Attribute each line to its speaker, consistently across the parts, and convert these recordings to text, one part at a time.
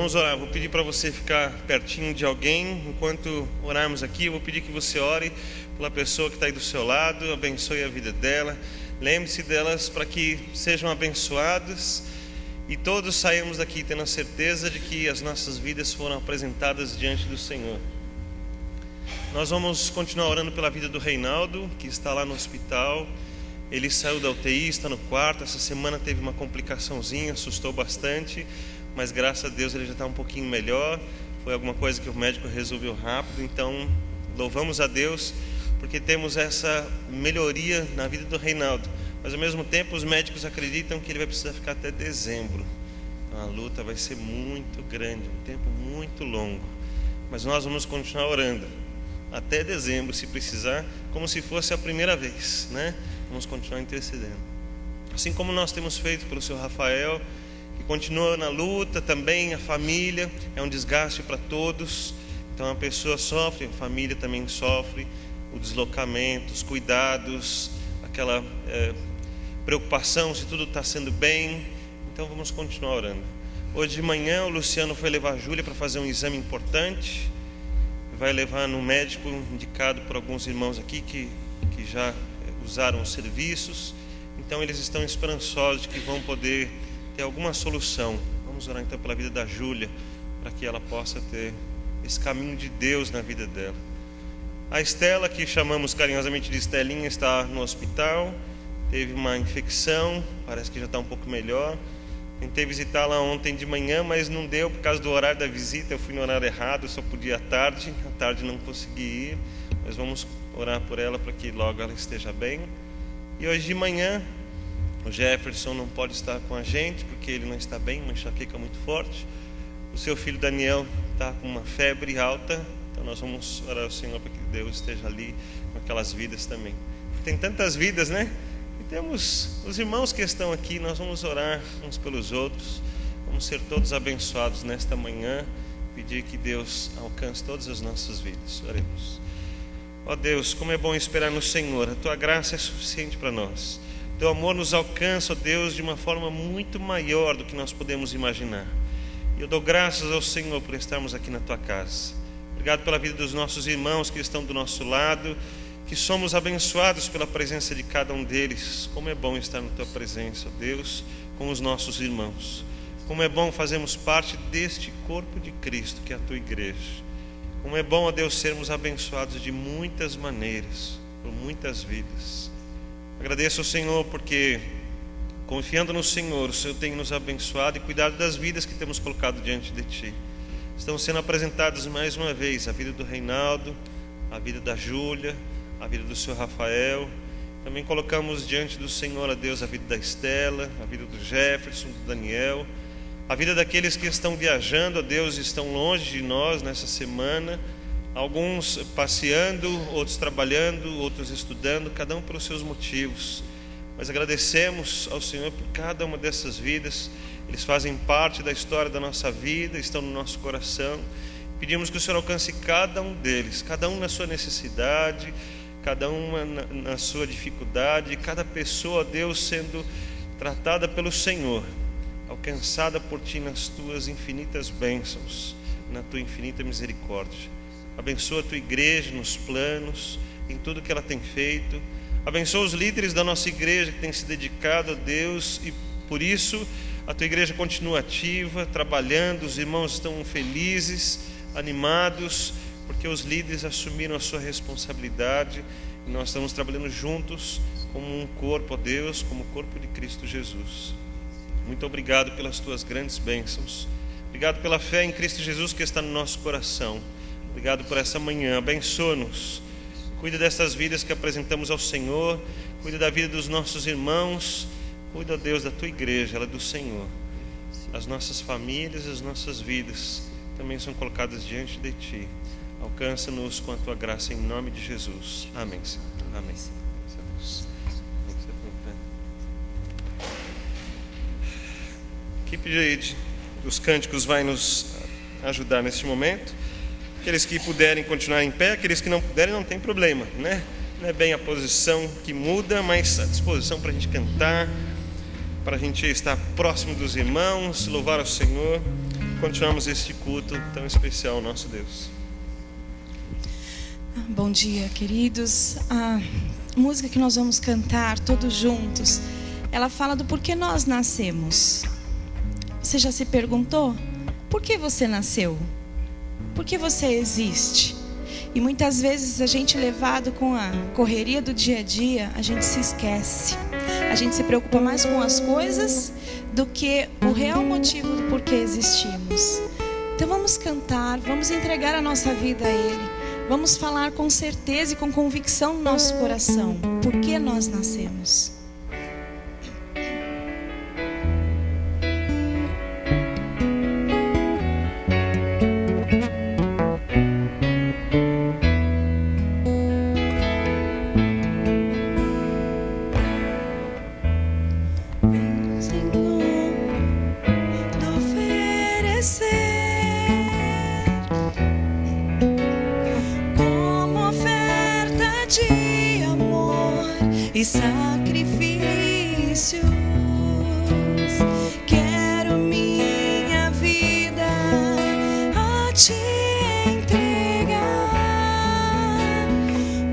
Speaker 1: vamos orar. Vou pedir para você ficar pertinho de alguém. Enquanto orarmos aqui, eu vou pedir que você ore pela pessoa que está aí do seu lado, abençoe a vida dela. Lembre-se delas para que sejam abençoadas e todos saímos daqui tendo a certeza de que as nossas vidas foram apresentadas diante do Senhor. Nós vamos continuar orando pela vida do Reinaldo, que está lá no hospital. Ele saiu da UTI, está no quarto. Essa semana teve uma complicaçãozinha, assustou bastante, mas graças a Deus ele já está um pouquinho melhor. Foi alguma coisa que o médico resolveu rápido, então louvamos a Deus porque temos essa melhoria na vida do Reinaldo. Mas ao mesmo tempo os médicos acreditam que ele vai precisar ficar até dezembro. A luta vai ser muito grande, um tempo muito longo, mas nós vamos continuar orando até dezembro, se precisar, como se fosse a primeira vez, né? Vamos continuar intercedendo, assim como nós temos feito pelo seu Rafael, que continua na luta também. A família é um desgaste para todos, então a pessoa sofre, a família também sofre, o deslocamento, os cuidados, aquela preocupação se tudo está sendo bem. Então vamos continuar orando. Hoje de manhã o Luciano foi levar a Júlia para fazer um exame importante, vai levar no médico indicado por alguns irmãos aqui que já usaram os serviços, então eles estão esperançosos de que vão poder ter alguma solução. Vamos orar então pela vida da Júlia, para que ela possa ter esse caminho de Deus na vida dela. A Estela, que chamamos carinhosamente de Estelinha, está no hospital, teve uma infecção, parece que já está um pouco melhor. Tentei visitá-la ontem de manhã, mas não deu por causa do horário da visita. Eu fui no horário errado, só podia à tarde não consegui ir, mas vamos orar por ela para que logo ela esteja bem. E hoje de manhã o Jefferson não pode estar com a gente porque ele não está bem, uma enxaqueca muito forte. O seu filho Daniel está com uma febre alta, então nós vamos orar ao Senhor para que Deus esteja ali com aquelas vidas também. Tem tantas vidas, né? E temos os irmãos que estão aqui, nós vamos orar uns pelos outros. Vamos ser todos abençoados nesta manhã, pedir que Deus alcance todas as nossas vidas. Oremos. Ó Deus, como é bom esperar no Senhor, a Tua graça é suficiente para nós. Teu amor nos alcança, ó Deus, de uma forma muito maior do que nós podemos imaginar. E eu dou graças ao Senhor por estarmos aqui na Tua casa. Obrigado pela vida dos nossos irmãos que estão do nosso lado, que somos abençoados pela presença de cada um deles. Como é bom estar na Tua presença, ó Deus, com os nossos irmãos. Como é bom fazermos parte deste corpo de Cristo, que é a Tua igreja. Como é bom, ó Deus, sermos abençoados de muitas maneiras, por muitas vidas. Agradeço ao Senhor porque, confiando no Senhor, o Senhor tem nos abençoado e cuidado das vidas que temos colocado diante de Ti. Estão sendo apresentadas mais uma vez a vida do Reinaldo, a vida da Júlia, a vida do seu Rafael. Também colocamos diante do Senhor, ó Deus, a vida da Estela, a vida do Jefferson, do Daniel, a vida daqueles que estão viajando, ó Deus, estão longe de nós nessa semana. Alguns passeando, outros trabalhando, outros estudando, cada um pelos seus motivos. Mas agradecemos ao Senhor por cada uma dessas vidas. Eles fazem parte da história da nossa vida, estão no nosso coração. Pedimos que o Senhor alcance cada um deles, cada um na sua necessidade, cada uma na sua dificuldade, cada pessoa, Deus, sendo tratada pelo Senhor, alcançada por Ti nas Tuas infinitas bênçãos, na Tua infinita misericórdia. Abençoa a Tua igreja nos planos, em tudo que ela tem feito. Abençoa os líderes da nossa igreja que têm se dedicado a Deus e por isso a Tua igreja continua ativa, trabalhando. Os irmãos estão felizes, animados, porque os líderes assumiram a sua responsabilidade e nós estamos trabalhando juntos como um corpo, ó Deus, como o corpo de Cristo Jesus. Muito obrigado pelas Tuas grandes bênçãos. Obrigado pela fé em Cristo Jesus que está no nosso coração. Obrigado por essa manhã. Abençoa-nos. Cuida dessas vidas que apresentamos ao Senhor. Cuida da vida dos nossos irmãos. Cuida, ó Deus, da Tua igreja, ela é do Senhor. As nossas famílias, as nossas vidas também são colocadas diante de Ti. Alcança-nos com a Tua graça em nome de Jesus. Amém, Senhor. Amém. A equipe dos cânticos vai nos ajudar neste momento. Aqueles que puderem continuar em pé, aqueles que não puderem, não tem problema, né? Não é bem a posição que muda, mas a disposição para a gente cantar, para a gente estar próximo dos irmãos, louvar ao Senhor. continuarmos este culto tão especial ao nosso Deus.
Speaker 2: Bom dia, queridos. A música que nós vamos cantar todos juntos, ela fala do porquê nós nascemos. Você já se perguntou? Por que você nasceu? Por que você existe? E muitas vezes a gente, levado com a correria do dia a dia, a gente se esquece. A gente se preocupa mais com as coisas do que o real motivo do porquê existimos. Então vamos cantar, vamos entregar a nossa vida a Ele. Vamos falar com certeza e com convicção no nosso coração. Por que nós nascemos?
Speaker 3: E sacrifícios, quero minha vida a te entregar,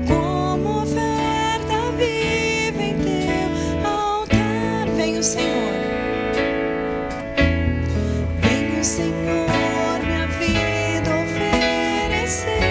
Speaker 3: como oferta viva em teu altar. Vem o Senhor, vem o Senhor, minha vida oferecer.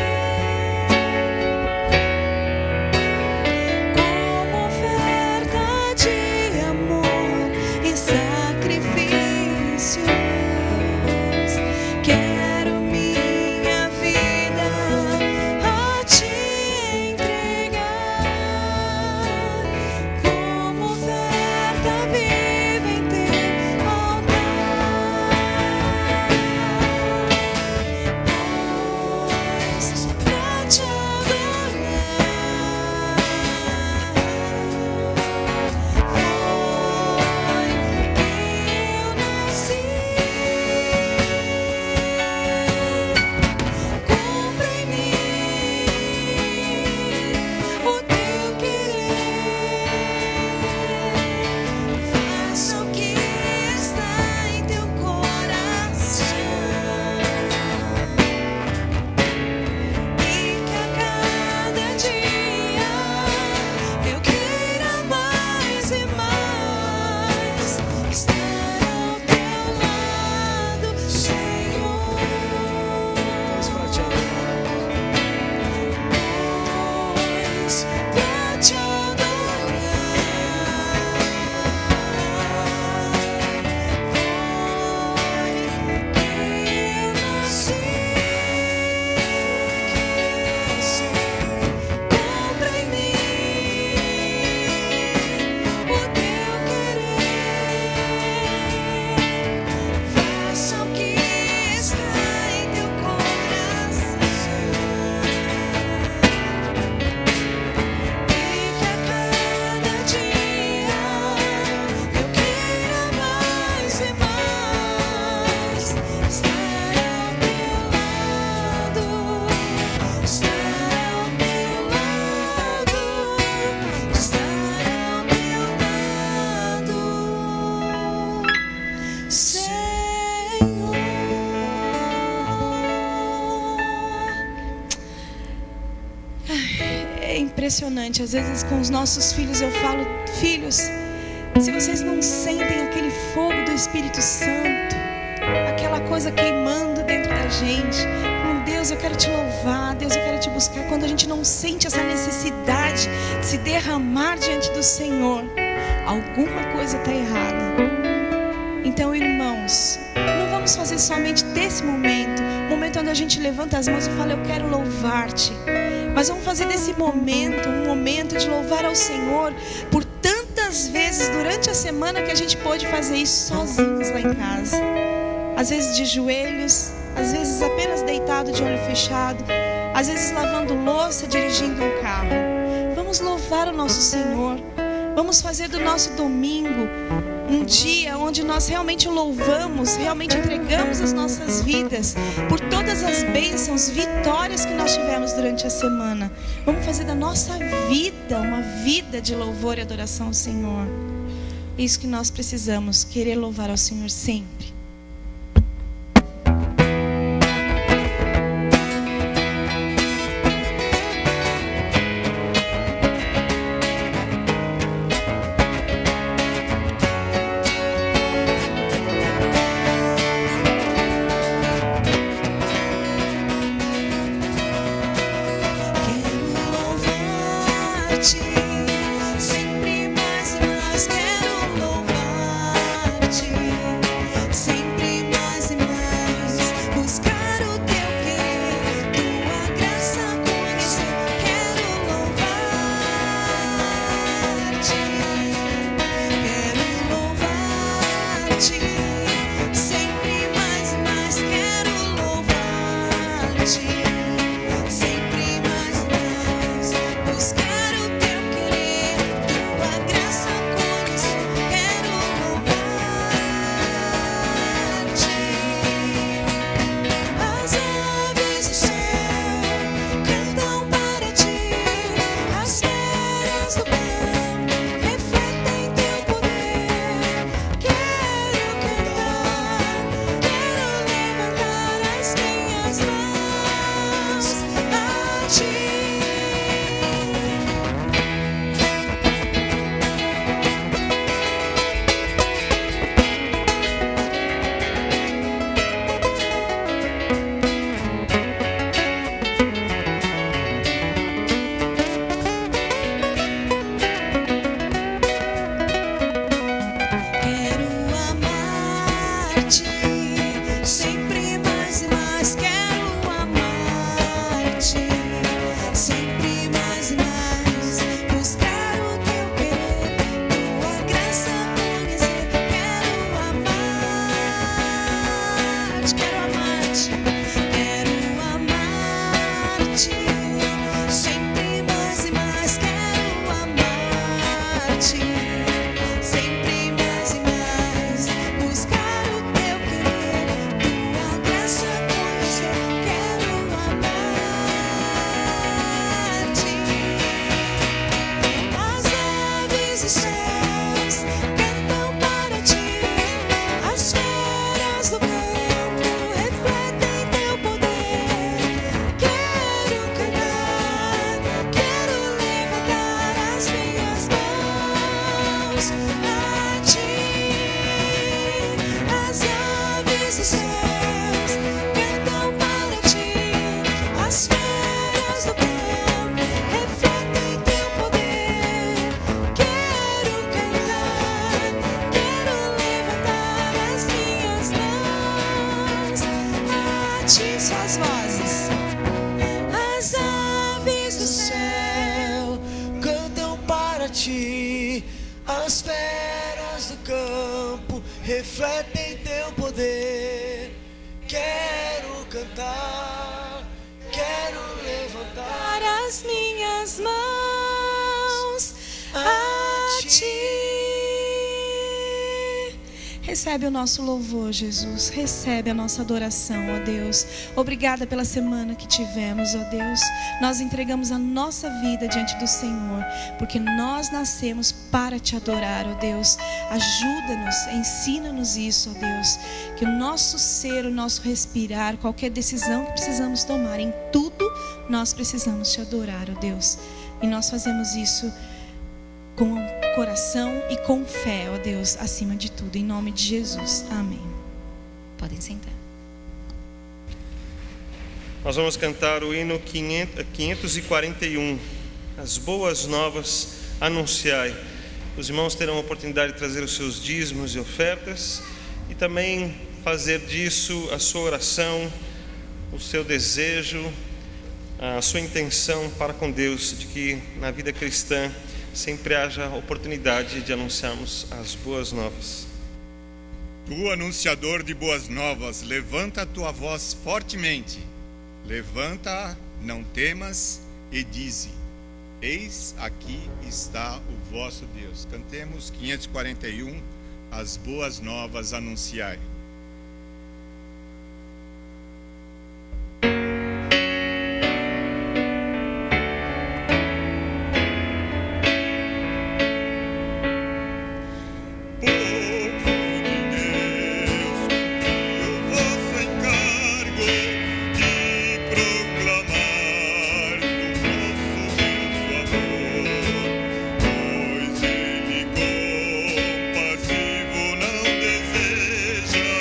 Speaker 2: Impressionante, às vezes com os nossos filhos eu falo: filhos, se vocês não sentem aquele fogo do Espírito Santo, aquela coisa queimando dentro da gente, com Deus, eu quero te louvar, Deus, eu quero te buscar. Quando a gente não sente essa necessidade de se derramar diante do Senhor, alguma coisa está errada. Então, irmãos, não vamos fazer somente desse momento onde a gente levanta as mãos e fala: eu quero louvar-te. Mas vamos fazer desse momento um momento de louvar ao Senhor por tantas vezes durante a semana que a gente pôde fazer isso sozinhos lá em casa. Às vezes de joelhos, às vezes apenas deitado de olho fechado, às vezes lavando louça, dirigindo um carro. Vamos louvar o nosso Senhor. Vamos fazer do nosso domingo um dia onde nós realmente louvamos, realmente entregamos as nossas vidas por todas as bênçãos, vitórias que nós tivemos durante a semana. Vamos fazer da nossa vida uma vida de louvor e adoração ao Senhor. É isso que nós precisamos, querer louvar ao Senhor sempre.
Speaker 3: sempre mais e mais quero louvar-te, sempre mais e mais buscar o teu querer, tua graça conhecer, quero louvar-te, sempre mais e mais quero louvar-te, sempre mais e mais buscar o teu querer, tua graça conhecer, quero louvar-te. As aves do céu cantam para ti, as feras do campo refletem teu poder. Quero cantar, quero levantar as minhas mãos a ti. Quero amar-te, sempre mais e mais quero amar-te, sempre mais e mais buscar o teu querer, tua graça conhecer, quero amar-te, quero amar-te, quero amar-te, sempre mais e mais quero amar-te, sempre mais e mais buscar o teu querer, tua graça conhecer, quero amar-te. As aves dos céus cantam para ti, as feras do campo refletem teu poder. Quero cantar, quero levantar as minhas mãos a ti. As aves dos céus cantam para ti, as feras do campo refletem teu poder. Quero cantar, quero levantar as minhas mãos a ti. Suas vozes. As aves do céu cantam para ti, as feras do campo refletem teu poder. Quero cantar, quero levantar as minhas mãos a ti.
Speaker 2: Recebe o nosso louvor, Jesus. Recebe a nossa adoração, ó Deus. Obrigada pela semana que tivemos, ó Deus. Nós entregamos a nossa vida diante do Senhor, porque nós nascemos para te adorar, ó Deus. Ajuda-nos, ensina-nos isso, ó Deus. Que o nosso ser, o nosso respirar, qualquer decisão que precisamos tomar, em tudo nós precisamos te adorar, ó Deus. E nós fazemos isso com coração e com fé, ó Deus, acima de tudo, em nome de Jesus, amém. Podem sentar.
Speaker 1: Nós vamos cantar o hino 541, as boas novas anunciai. Os irmãos terão a oportunidade de trazer os seus dízimos e ofertas e também fazer disso a sua oração, o seu desejo, a sua intenção para com Deus, de que na vida cristã sempre haja oportunidade de anunciarmos as boas novas.
Speaker 4: Tu, anunciador de boas novas, levanta a tua voz fortemente. Levanta, não temas, e dize: eis aqui está o vosso Deus. Cantemos 541, as boas novas anunciai.
Speaker 5: Pois ele compassivo não deseja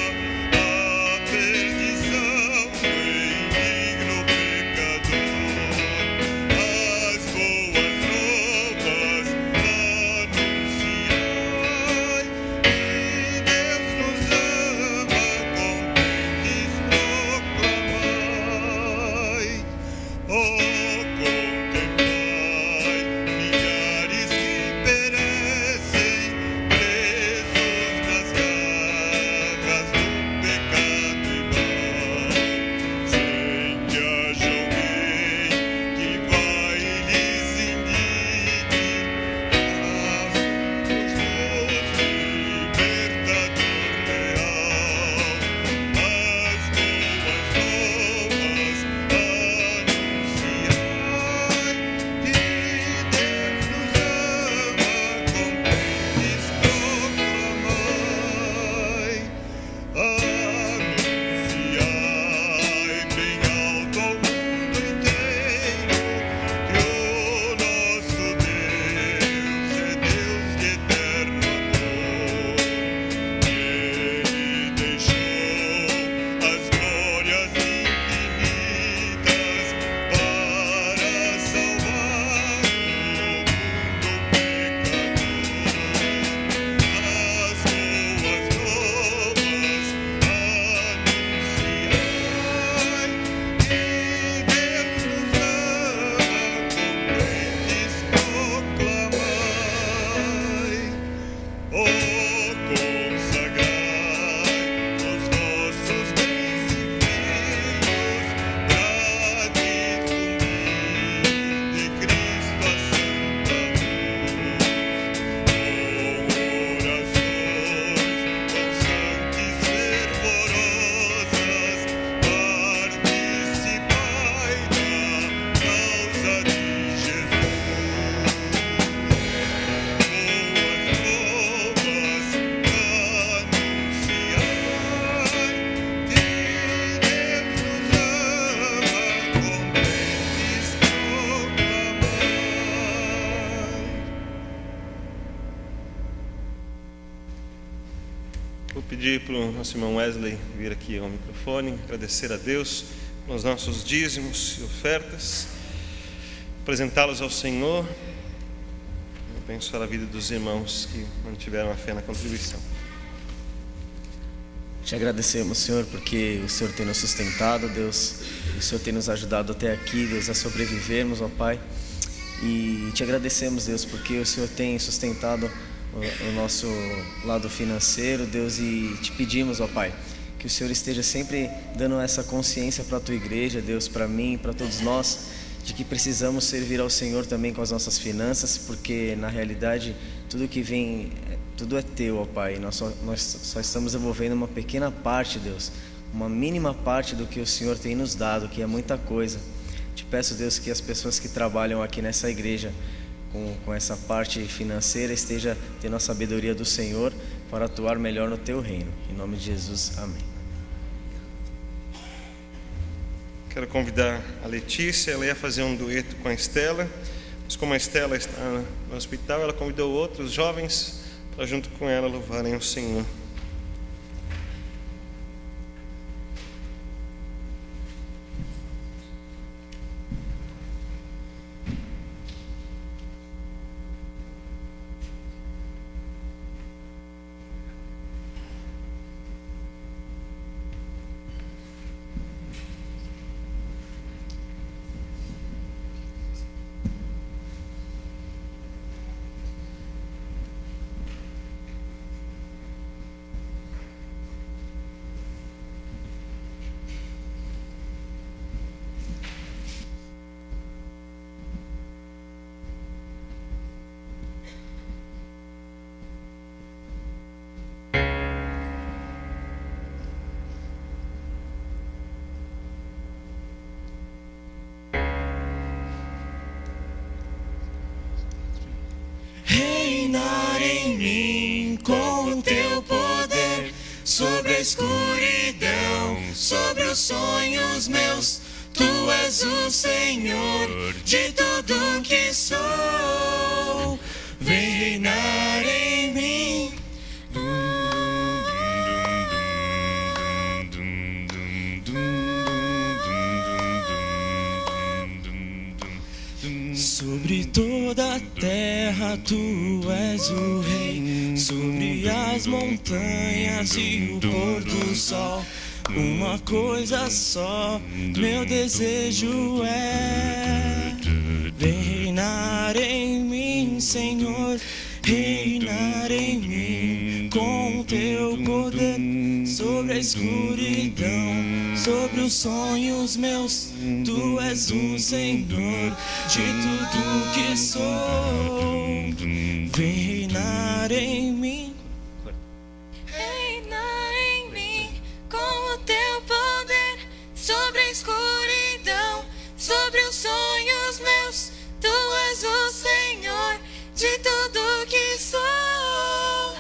Speaker 1: pedir para o nosso irmão Wesley vir aqui ao microfone, agradecer a Deus pelos nossos dízimos e ofertas, apresentá-los ao Senhor, abençoar a vida dos irmãos que mantiveram a fé na contribuição.
Speaker 5: Te agradecemos, Senhor, porque o Senhor tem nos sustentado, Deus, o Senhor tem nos ajudado até aqui, Deus, a sobrevivermos, ó Pai. E te agradecemos, Deus, porque o Senhor tem sustentado o nosso lado financeiro, Deus, e te pedimos, ó Pai, que o Senhor esteja sempre dando essa consciência para a Tua igreja, Deus, para mim, para todos nós, de que precisamos servir ao Senhor também com as nossas finanças, porque na realidade tudo que vem, tudo é Teu, ó Pai. Nós só estamos devolvendo uma pequena parte, Deus, uma mínima parte do que o Senhor tem nos dado, que é muita coisa. Te peço, Deus, que as pessoas que trabalham aqui nessa igreja com essa parte financeira esteja tendo a sabedoria do Senhor para atuar melhor no Teu reino. Em nome de Jesus, amém.
Speaker 1: Quero convidar a Letícia, ela ia fazer um dueto com a Estela, mas como a Estela está no hospital, ela convidou outros jovens para junto com ela louvarem o Senhor.
Speaker 3: Reinar em mim com o Teu poder, sobre a escuridão, sobre os sonhos meus. Tu és o Senhor de tudo que sou. Vem reinar em mim. Sobre toda a terra Tu és o Rei, sobre as montanhas e o pôr do sol. Uma coisa só, meu desejo é: vem reinar em mim, Senhor, reinar em mim com o Teu poder, sobre a escuridão, sobre os sonhos meus. Tu és o Senhor de tudo que sou. Vem reinar em mim. Reinar em mim com o Teu poder, sobre a escuridão, sobre os sonhos meus. Tu és o Senhor de tudo que sou.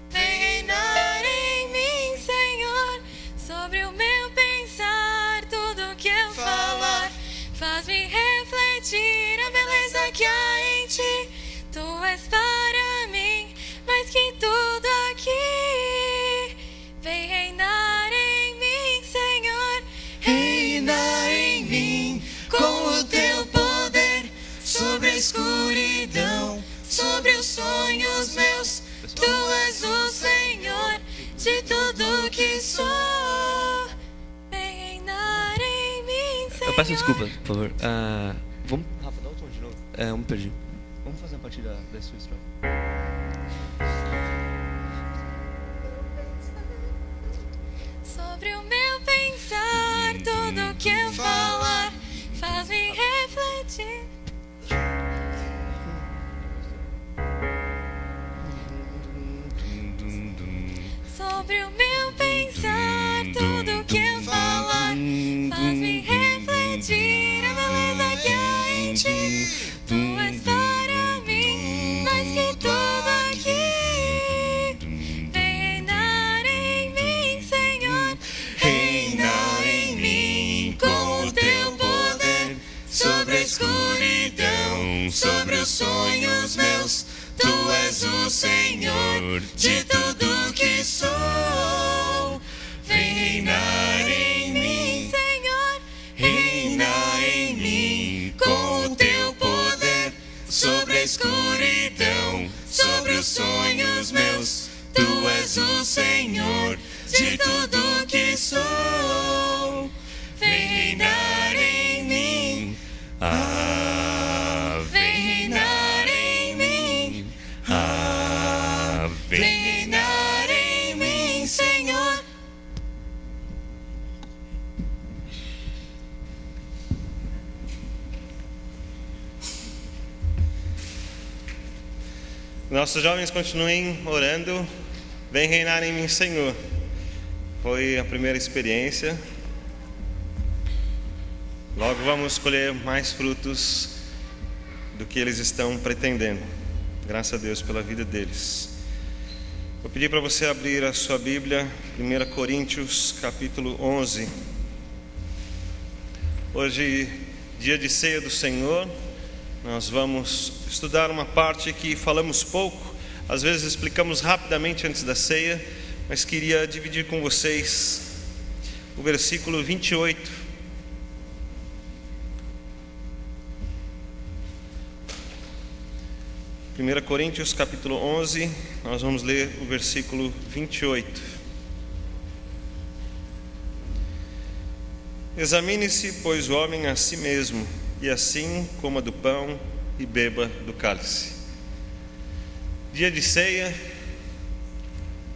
Speaker 3: Vem reinar em mim, Senhor, sobre o meu pensar, tudo que eu falar. Faz-me refletir a beleza que há em Ti. Tu és para mim mais que tudo aqui. Vem reinar em mim, Senhor, reinar em mim com o Teu poder, sobre a escuridão, sobre os sonhos meus. Tu és o Senhor de tudo que sou. Vem reinar em mim, Senhor.
Speaker 6: Eu peço desculpa, por favor. Vamos. Rafa, dá o tom de novo. Eu me perdi. Vamos fazer a partir da sua estrofe.
Speaker 3: Sobre o meu pensar, tudo que eu falar, faz-me refletir. Sobre o meu pensar, tudo que eu falar, faz-me refletir a beleza que há em Ti. Tu és para mim mais que tudo aqui. Vem reinar em mim, Senhor, reinar em mim com o Teu poder, sobre a escuridão, sobre os sonhos meus. Tu és o Senhor de tudo que sou. sou. Vem reinar em mim, Senhor. Reina em mim com o teu poder sobre a escuridão, sobre os sonhos meus. Tu és o Senhor de tudo que sou. Vem reinar em mim. Vem reinar em mim. Vem reinar em mim, Senhor.
Speaker 1: Nossos jovens continuem orando. Vem reinar em mim, Senhor. Foi a primeira experiência. Logo vamos colher mais frutos do que eles estão pretendendo. Graças a Deus pela vida deles. Vou pedir para você abrir a sua Bíblia, 1 Coríntios capítulo 11. Hoje, dia de ceia do Senhor, nós vamos estudar uma parte que falamos pouco, às vezes explicamos rapidamente antes da ceia, mas queria dividir com vocês o versículo 28. 1 Coríntios capítulo 11, nós vamos ler o versículo 28. Examine-se, pois, o homem a si mesmo, e assim coma do pão e beba do cálice. Dia de ceia.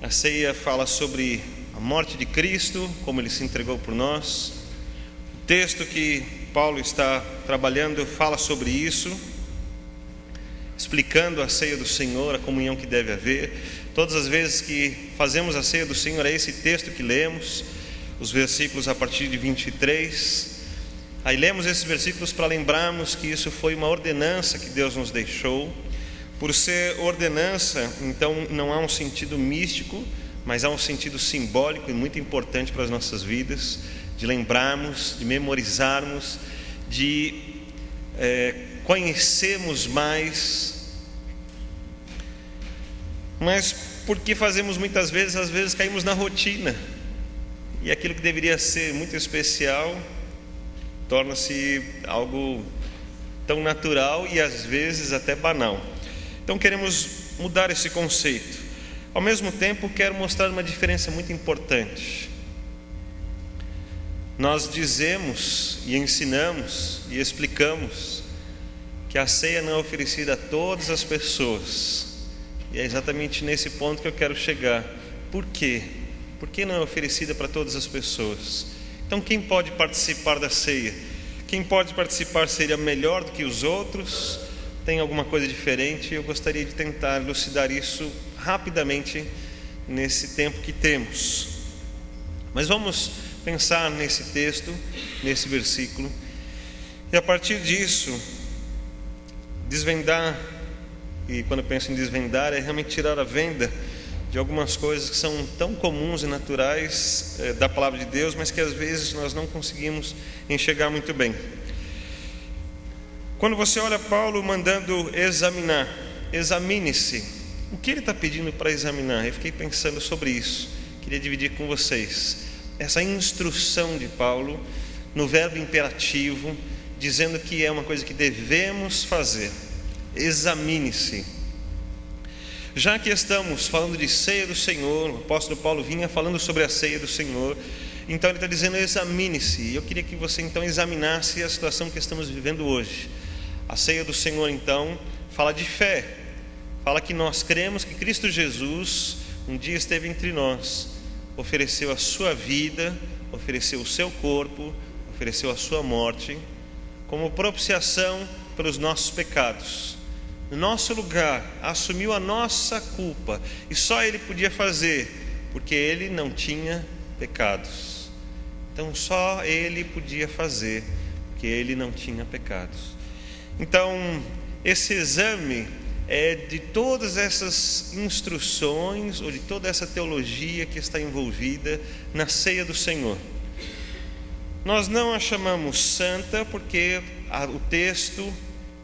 Speaker 1: A ceia fala sobre a morte de Cristo, como Ele se entregou por nós. O texto que Paulo está trabalhando fala sobre isso, explicando a ceia do Senhor, a comunhão que deve haver. Todas as vezes que fazemos a ceia do Senhor, é esse texto que lemos, os versículos a partir de 23. Aí lemos esses versículos para lembrarmos que isso foi uma ordenança que Deus nos deixou. Por ser ordenança, então não há um sentido místico, mas há um sentido simbólico e muito importante para as nossas vidas, de lembrarmos, de memorizarmos, de conhecermos mais. Mas porque fazemos muitas vezes, às vezes caímos na rotina, e aquilo que deveria ser muito especial torna-se algo tão natural e às vezes até banal. Então queremos mudar esse conceito. Ao mesmo tempo, quero mostrar uma diferença muito importante. Nós dizemos e ensinamos e explicamos que a ceia não é oferecida a todas as pessoas. E é exatamente nesse ponto que eu quero chegar. Por quê? Por que não é oferecida para todas as pessoas? Então quem pode participar da ceia? Quem pode participar seria melhor do que os outros? Tem alguma coisa diferente? Eu gostaria de tentar elucidar isso rapidamente nesse tempo que temos. Mas vamos pensar nesse texto, nesse versículo, e a partir disso desvendar. E quando eu penso em desvendar, é realmente tirar a venda de algumas coisas que são tão comuns e naturais da palavra de Deus, mas que às vezes nós não conseguimos enxergar muito bem. Quando você olha Paulo mandando examinar, examine-se, o que ele está pedindo para examinar? Eu fiquei pensando sobre isso, queria dividir com vocês essa instrução de Paulo no verbo imperativo, dizendo que é uma coisa que devemos fazer. Examine-se. Já que estamos falando de ceia do Senhor, o apóstolo Paulo vinha falando sobre a ceia do Senhor, então ele está dizendo examine-se. E eu queria que você então examinasse a situação que estamos vivendo hoje. A ceia do Senhor então fala de fé, fala que nós cremos que Cristo Jesus um dia esteve entre nós, ofereceu a sua vida, ofereceu o seu corpo, ofereceu a sua morte como propiciação pelos nossos pecados. No nosso lugar, assumiu a nossa culpa, e só Ele podia fazer, porque Ele não tinha pecados. Então só Ele podia fazer, porque Ele não tinha pecados. Então esse exame é de todas essas instruções, ou de toda essa teologia que está envolvida na ceia do Senhor. Nós não a chamamos santa porque o texto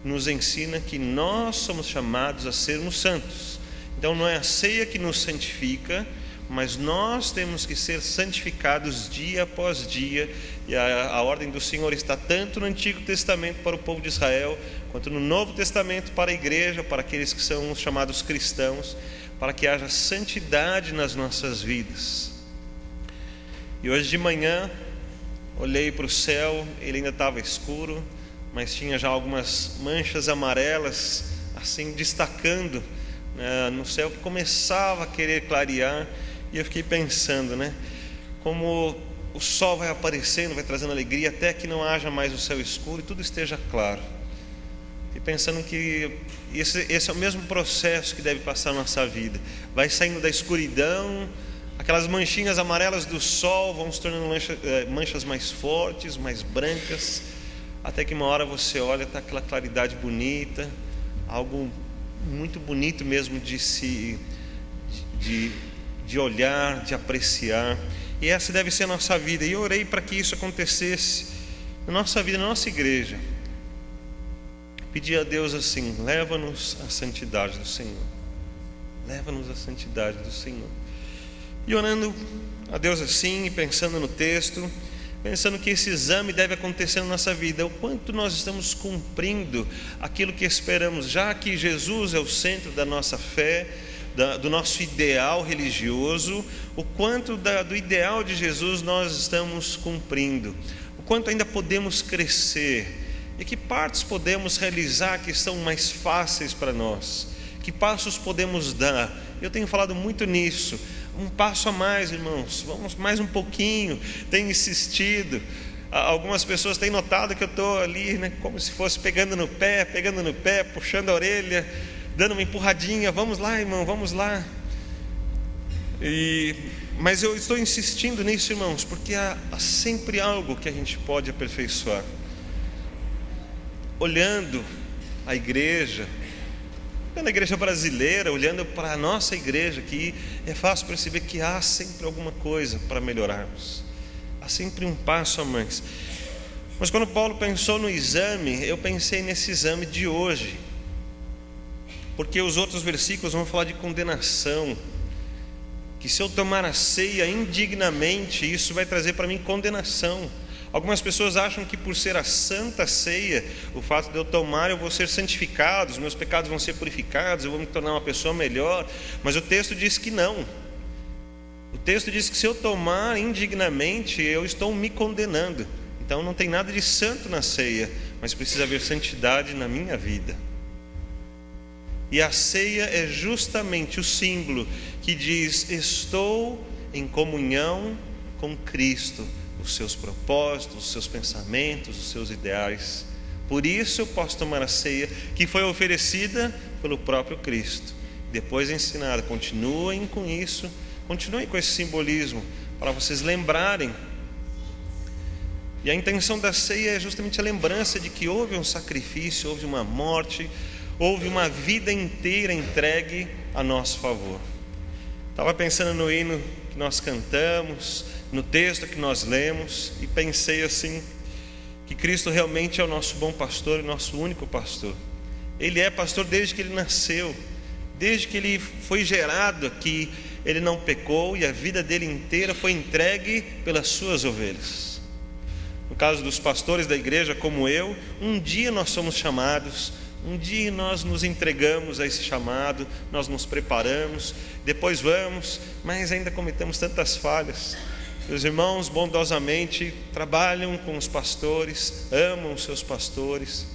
Speaker 1: nos ensina que nós somos chamados a sermos santos. Então não é a ceia que nos santifica, mas nós temos que ser santificados dia após dia, e a ordem do Senhor está tanto no Antigo Testamento para o povo de Israel, quanto no Novo Testamento para a igreja, para aqueles que são os chamados cristãos, para que haja santidade nas nossas vidas. E hoje de manhã, olhei para o céu, ele ainda estava escuro, mas tinha já algumas manchas amarelas, assim, destacando, né, no céu, que começava a querer clarear. E eu fiquei pensando, né, como o sol vai aparecendo, vai trazendo alegria, até que não haja mais o céu escuro e tudo esteja claro. E pensando que esse é o mesmo processo que deve passar a nossa vida. Vai saindo da escuridão, aquelas manchinhas amarelas do sol vão se tornando manchas mais fortes, mais brancas, até que uma hora você olha, está aquela claridade bonita, algo muito bonito mesmo de olhar, de apreciar. E essa deve ser a nossa vida. E eu orei para que isso acontecesse na nossa vida, na nossa igreja. Pedi a Deus assim: leva-nos à santidade do Senhor. Leva-nos à santidade do Senhor. E orando a Deus assim, e pensando no texto, pensando que esse exame deve acontecer na nossa vida, o quanto nós estamos cumprindo aquilo que esperamos, já que Jesus é o centro da nossa fé, do nosso ideal religioso, o quanto do ideal de Jesus nós estamos cumprindo, o quanto ainda podemos crescer, e que partes podemos realizar que são mais fáceis para nós, que passos podemos dar. Eu tenho falado muito nisso, um passo a mais, irmãos, vamos mais um pouquinho, tenho insistido. Algumas pessoas têm notado que eu estou ali, né, como se fosse pegando no pé, puxando a orelha, dando uma empurradinha: vamos lá, irmão, vamos lá. Mas eu estou insistindo nisso, irmãos, porque há sempre algo que a gente pode aperfeiçoar. Olhando a igreja, olhando a igreja brasileira, olhando para a nossa igreja aqui, é fácil perceber que há sempre alguma coisa para melhorarmos, há sempre um passo a mais. Mas quando Paulo pensou no exame, eu pensei nesse exame de hoje, porque os outros versículos vão falar de condenação, que se eu tomar a ceia indignamente, isso vai trazer para mim condenação. Algumas pessoas acham que por ser a santa ceia, o fato de eu tomar, eu vou ser santificado, os meus pecados vão ser purificados, eu vou me tornar uma pessoa melhor. Mas o texto diz que não. O texto diz que se eu tomar indignamente, eu estou me condenando. Então não tem nada de santo na ceia, mas precisa haver santidade na minha vida. E a ceia é justamente o símbolo que diz: estou em comunhão com Cristo, os seus propósitos, os seus pensamentos, os seus ideais. Por isso eu posso tomar a ceia que foi oferecida pelo próprio Cristo, depois ensinada. Continuem com isso, continuem com esse simbolismo, para vocês lembrarem. E a intenção da ceia é justamente a lembrança de que houve um sacrifício, houve uma morte, houve uma vida inteira entregue a nosso favor. Estava pensando no hino que nós cantamos, no texto que nós lemos, e pensei assim, que Cristo realmente é o nosso bom pastor, o nosso único pastor. Ele é pastor desde que ele nasceu, desde que ele foi gerado aqui, ele não pecou, e a vida dele inteira foi entregue pelas suas ovelhas. No caso dos pastores da igreja como eu, um dia nós somos chamados, um dia nós nos entregamos a esse chamado, nós nos preparamos, depois vamos, mas ainda cometemos tantas falhas. Meus irmãos bondosamente trabalham com os pastores, amam os seus pastores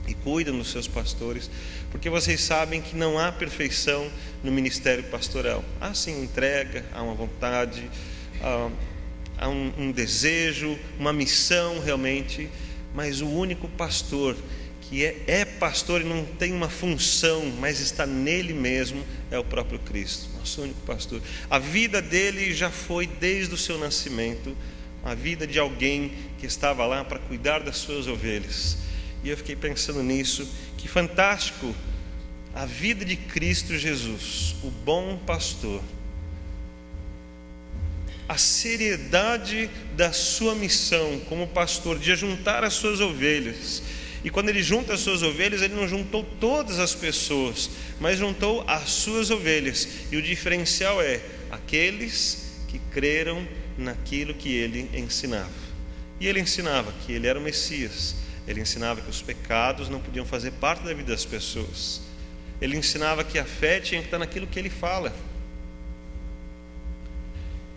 Speaker 1: e cuidam dos seus pastores, porque vocês sabem que não há perfeição no ministério pastoral. Há sim entrega, há uma vontade, há um desejo, uma missão realmente, mas o único pastor que é pastor e não tem uma função, mas está nele mesmo, é o próprio Cristo, nosso único pastor. A vida dele já foi desde o seu nascimento, a vida de alguém que estava lá para cuidar das suas ovelhas. E eu fiquei pensando nisso, que fantástico a vida de Cristo Jesus, o bom pastor, a seriedade da sua missão como pastor, de juntar as suas ovelhas. E quando ele junta as suas ovelhas, ele não juntou todas as pessoas, mas juntou as suas ovelhas. E o diferencial é aqueles que creram naquilo que ele ensinava. E ele ensinava que ele era o Messias. Ele ensinava que os pecados não podiam fazer parte da vida das pessoas. Ele ensinava que a fé tinha que estar naquilo que ele fala.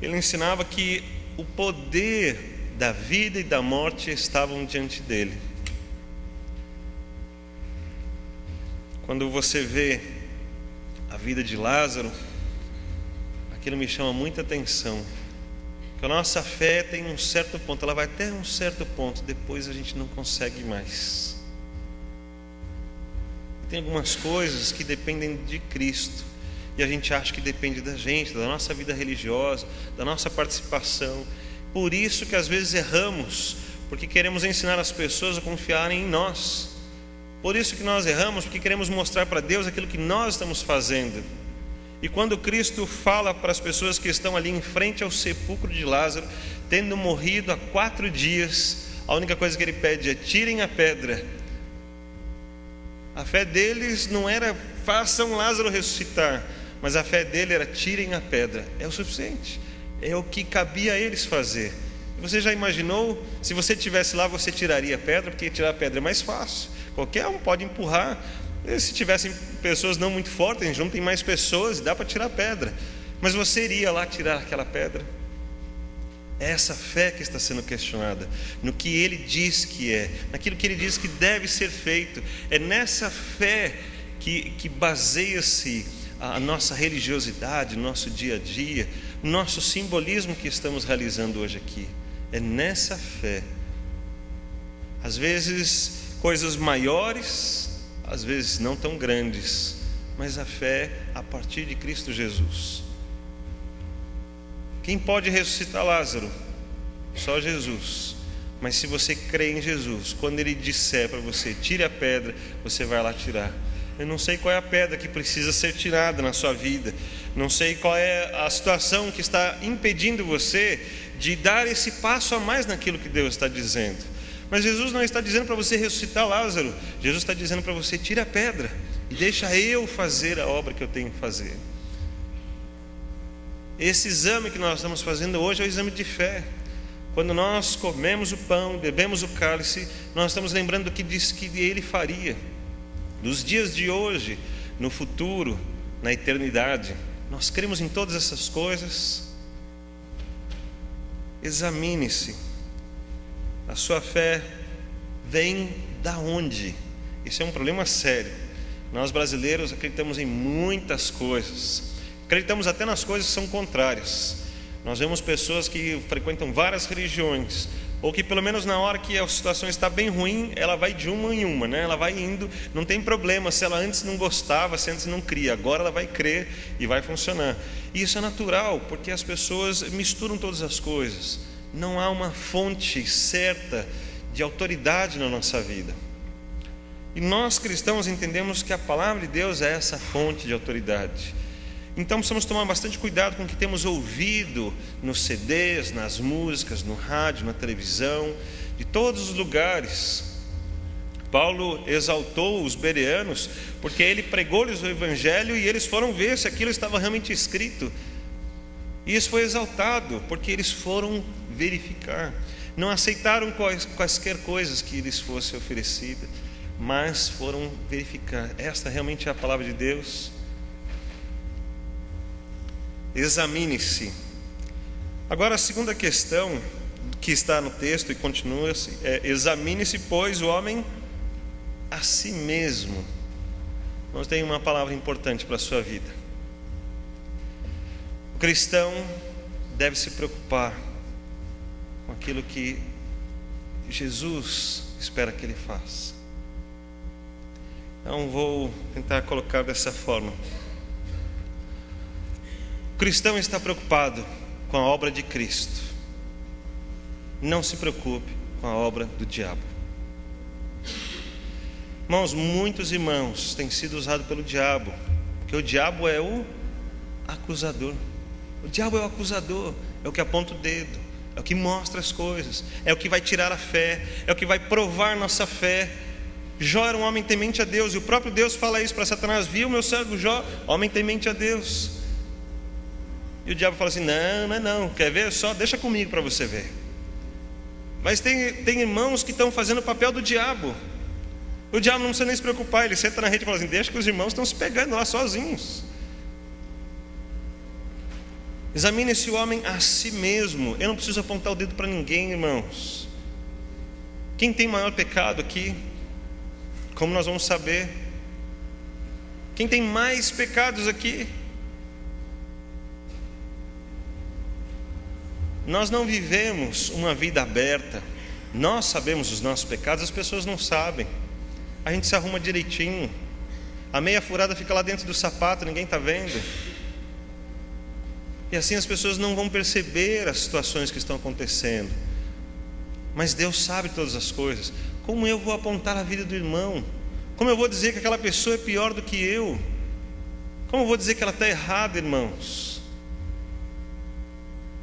Speaker 1: Ele ensinava que o poder da vida e da morte estavam diante dele. Quando você vê a vida de Lázaro, aquilo me chama muita atenção. Que a nossa fé tem um certo ponto, ela vai até um certo ponto, depois a gente não consegue mais. Tem algumas coisas que dependem de Cristo e a gente acha que depende da gente, da nossa vida religiosa, da nossa participação. Por isso que às vezes erramos, porque queremos ensinar as pessoas a confiarem em nós. Por isso que nós erramos, porque queremos mostrar para Deus aquilo que nós estamos fazendo. E quando Cristo fala para as pessoas que estão ali em frente ao sepulcro de Lázaro, tendo morrido há 4 dias, a única coisa que ele pede é: tirem a pedra. A fé deles não era façam Lázaro ressuscitar, mas a fé dele era: tirem a pedra. É o suficiente, é o que cabia a eles fazer. Você já imaginou, se você estivesse lá, você tiraria a pedra? Porque tirar a pedra é mais fácil, qualquer um pode empurrar. Se tivessem pessoas não muito fortes, juntem mais pessoas, dá para tirar a pedra. Mas você iria lá tirar aquela pedra? É essa fé que está sendo questionada, no que ele diz que é, naquilo que ele diz que deve ser feito. É nessa fé que baseia-se a nossa religiosidade, o nosso dia a dia, o nosso simbolismo que estamos realizando hoje aqui. É nessa fé. Às vezes coisas maiores, às vezes não tão grandes, mas a fé a partir de Cristo Jesus. Quem pode ressuscitar Lázaro? Só Jesus. Mas se você crê em Jesus, quando ele disser para você: tire a pedra, você vai lá tirar. Eu não sei qual é a pedra que precisa ser tirada na sua vida, não sei qual é a situação que está impedindo você de dar esse passo a mais naquilo que Deus está dizendo. Mas Jesus não está dizendo para você ressuscitar Lázaro. Jesus está dizendo para você: tira a pedra e deixa eu fazer a obra que eu tenho que fazer. Esse exame que nós estamos fazendo hoje é o exame de fé. Quando nós comemos o pão, bebemos o cálice, nós estamos lembrando do que disse que ele faria, dos dias de hoje, no futuro, na eternidade. Nós cremos em todas essas coisas. Examine-se. A sua fé vem da onde? Isso é um problema sério. Nós brasileiros acreditamos em muitas coisas, acreditamos até nas coisas que são contrárias. Nós vemos pessoas que frequentam várias religiões, ou que pelo menos na hora que a situação está bem ruim, ela vai de uma em uma, né? Ela vai indo, não tem problema se ela antes não gostava, se antes não cria, agora ela vai crer e vai funcionar. E isso é natural, porque as pessoas misturam todas as coisas. Não há uma fonte certa de autoridade na nossa vida. E nós cristãos entendemos que a palavra de Deus é essa fonte de autoridade. Então precisamos tomar bastante cuidado com o que temos ouvido nos CDs, nas músicas, no rádio, na televisão, de todos os lugares. Paulo exaltou os bereanos porque ele pregou-lhes o evangelho e eles foram ver se aquilo estava realmente escrito. E isso foi exaltado porque eles foram verificar. Não aceitaram quaisquer coisas que lhes fosse oferecida, mas foram verificar. Esta realmente é a palavra de Deus. Examine-se. Agora a segunda questão que está no texto e continua-se é: examine-se, pois, o homem a si mesmo. Nós temos uma palavra importante para a sua vida. O cristão deve se preocupar com aquilo que Jesus espera que ele faça. Então vou tentar colocar dessa forma. O cristão está preocupado com a obra de Cristo. Não se preocupe com a obra do diabo. Irmãos, muitos irmãos têm sido usados pelo diabo, porque o diabo é o acusador. O diabo é o acusador, é o que aponta o dedo, é o que mostra as coisas, é o que vai tirar a fé, é o que vai provar nossa fé. Jó era um homem temente a Deus, e o próprio Deus fala isso para Satanás: viu meu servo Jó, homem temente a Deus. E o diabo fala assim: não, quer ver? Só deixa comigo para você ver. Mas tem irmãos que estão fazendo o papel do diabo. O diabo não precisa nem se preocupar, ele senta na rede e fala assim: deixa que os irmãos estão se pegando lá sozinhos. Examine esse homem a si mesmo. Eu não preciso apontar o dedo para ninguém, irmãos. Quem tem maior pecado aqui? Como nós vamos saber? Quem tem mais pecados aqui? Nós não vivemos uma vida aberta. Nós sabemos os nossos pecados, as pessoas não sabem. A gente se arruma direitinho. A meia furada fica lá dentro do sapato, ninguém está vendo. E assim as pessoas não vão perceber as situações que estão acontecendo. Mas Deus sabe todas as coisas. Como eu vou apontar a vida do irmão? Como eu vou dizer que aquela pessoa é pior do que eu? Como eu vou dizer que ela está errada, irmãos?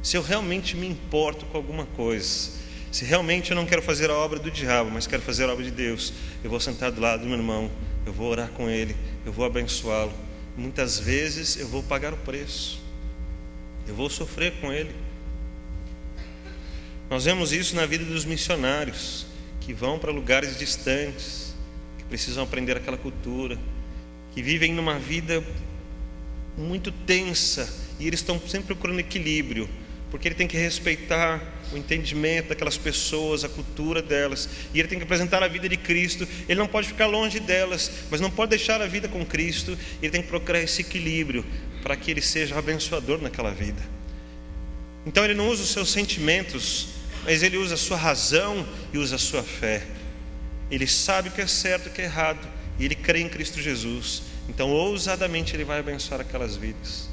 Speaker 1: Se eu realmente me importo com alguma coisa, se realmente eu não quero fazer a obra do diabo, mas quero fazer a obra de Deus, eu vou sentar do lado do meu irmão, eu vou orar com ele, eu vou abençoá-lo. Muitas vezes eu vou pagar o preço. Eu vou sofrer com ele. Nós vemos isso na vida dos missionários, que vão para lugares distantes, que precisam aprender aquela cultura, que vivem numa vida muito tensa, e eles estão sempre procurando equilíbrio, porque ele tem que respeitar o entendimento daquelas pessoas, a cultura delas, e ele tem que apresentar a vida de Cristo. Ele não pode ficar longe delas, mas não pode deixar a vida com Cristo. Ele tem que procurar esse equilíbrio para que ele seja abençoador naquela vida. Então ele não usa os seus sentimentos, mas ele usa a sua razão e usa a sua fé. Ele sabe o que é certo e o que é errado, e ele crê em Cristo Jesus. Então ousadamente ele vai abençoar aquelas vidas.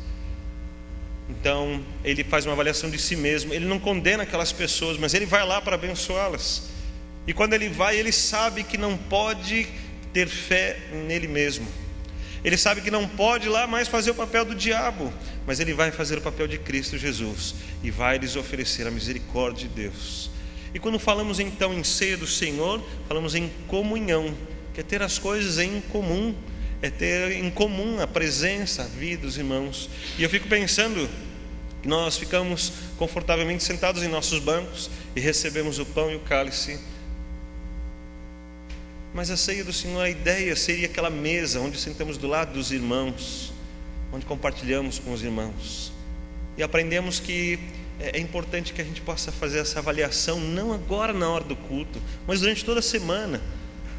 Speaker 1: Então ele faz uma avaliação de si mesmo. Ele não condena aquelas pessoas, mas ele vai lá para abençoá-las. E quando ele vai, ele sabe que não pode ter fé nele mesmo. Ele sabe que não pode lá mais fazer o papel do diabo, mas ele vai fazer o papel de Cristo Jesus e vai lhes oferecer a misericórdia de Deus. E quando falamos então em ceia do Senhor, falamos em comunhão, que é ter as coisas em comum, é ter em comum a presença, a vida dos irmãos. E eu fico pensando que nós ficamos confortavelmente sentados em nossos bancos e recebemos o pão e o cálice. Mas a ceia do Senhor, a ideia seria aquela mesa onde sentamos do lado dos irmãos, onde compartilhamos com os irmãos. E aprendemos que é importante que a gente possa fazer essa avaliação, não agora na hora do culto, mas durante toda a semana.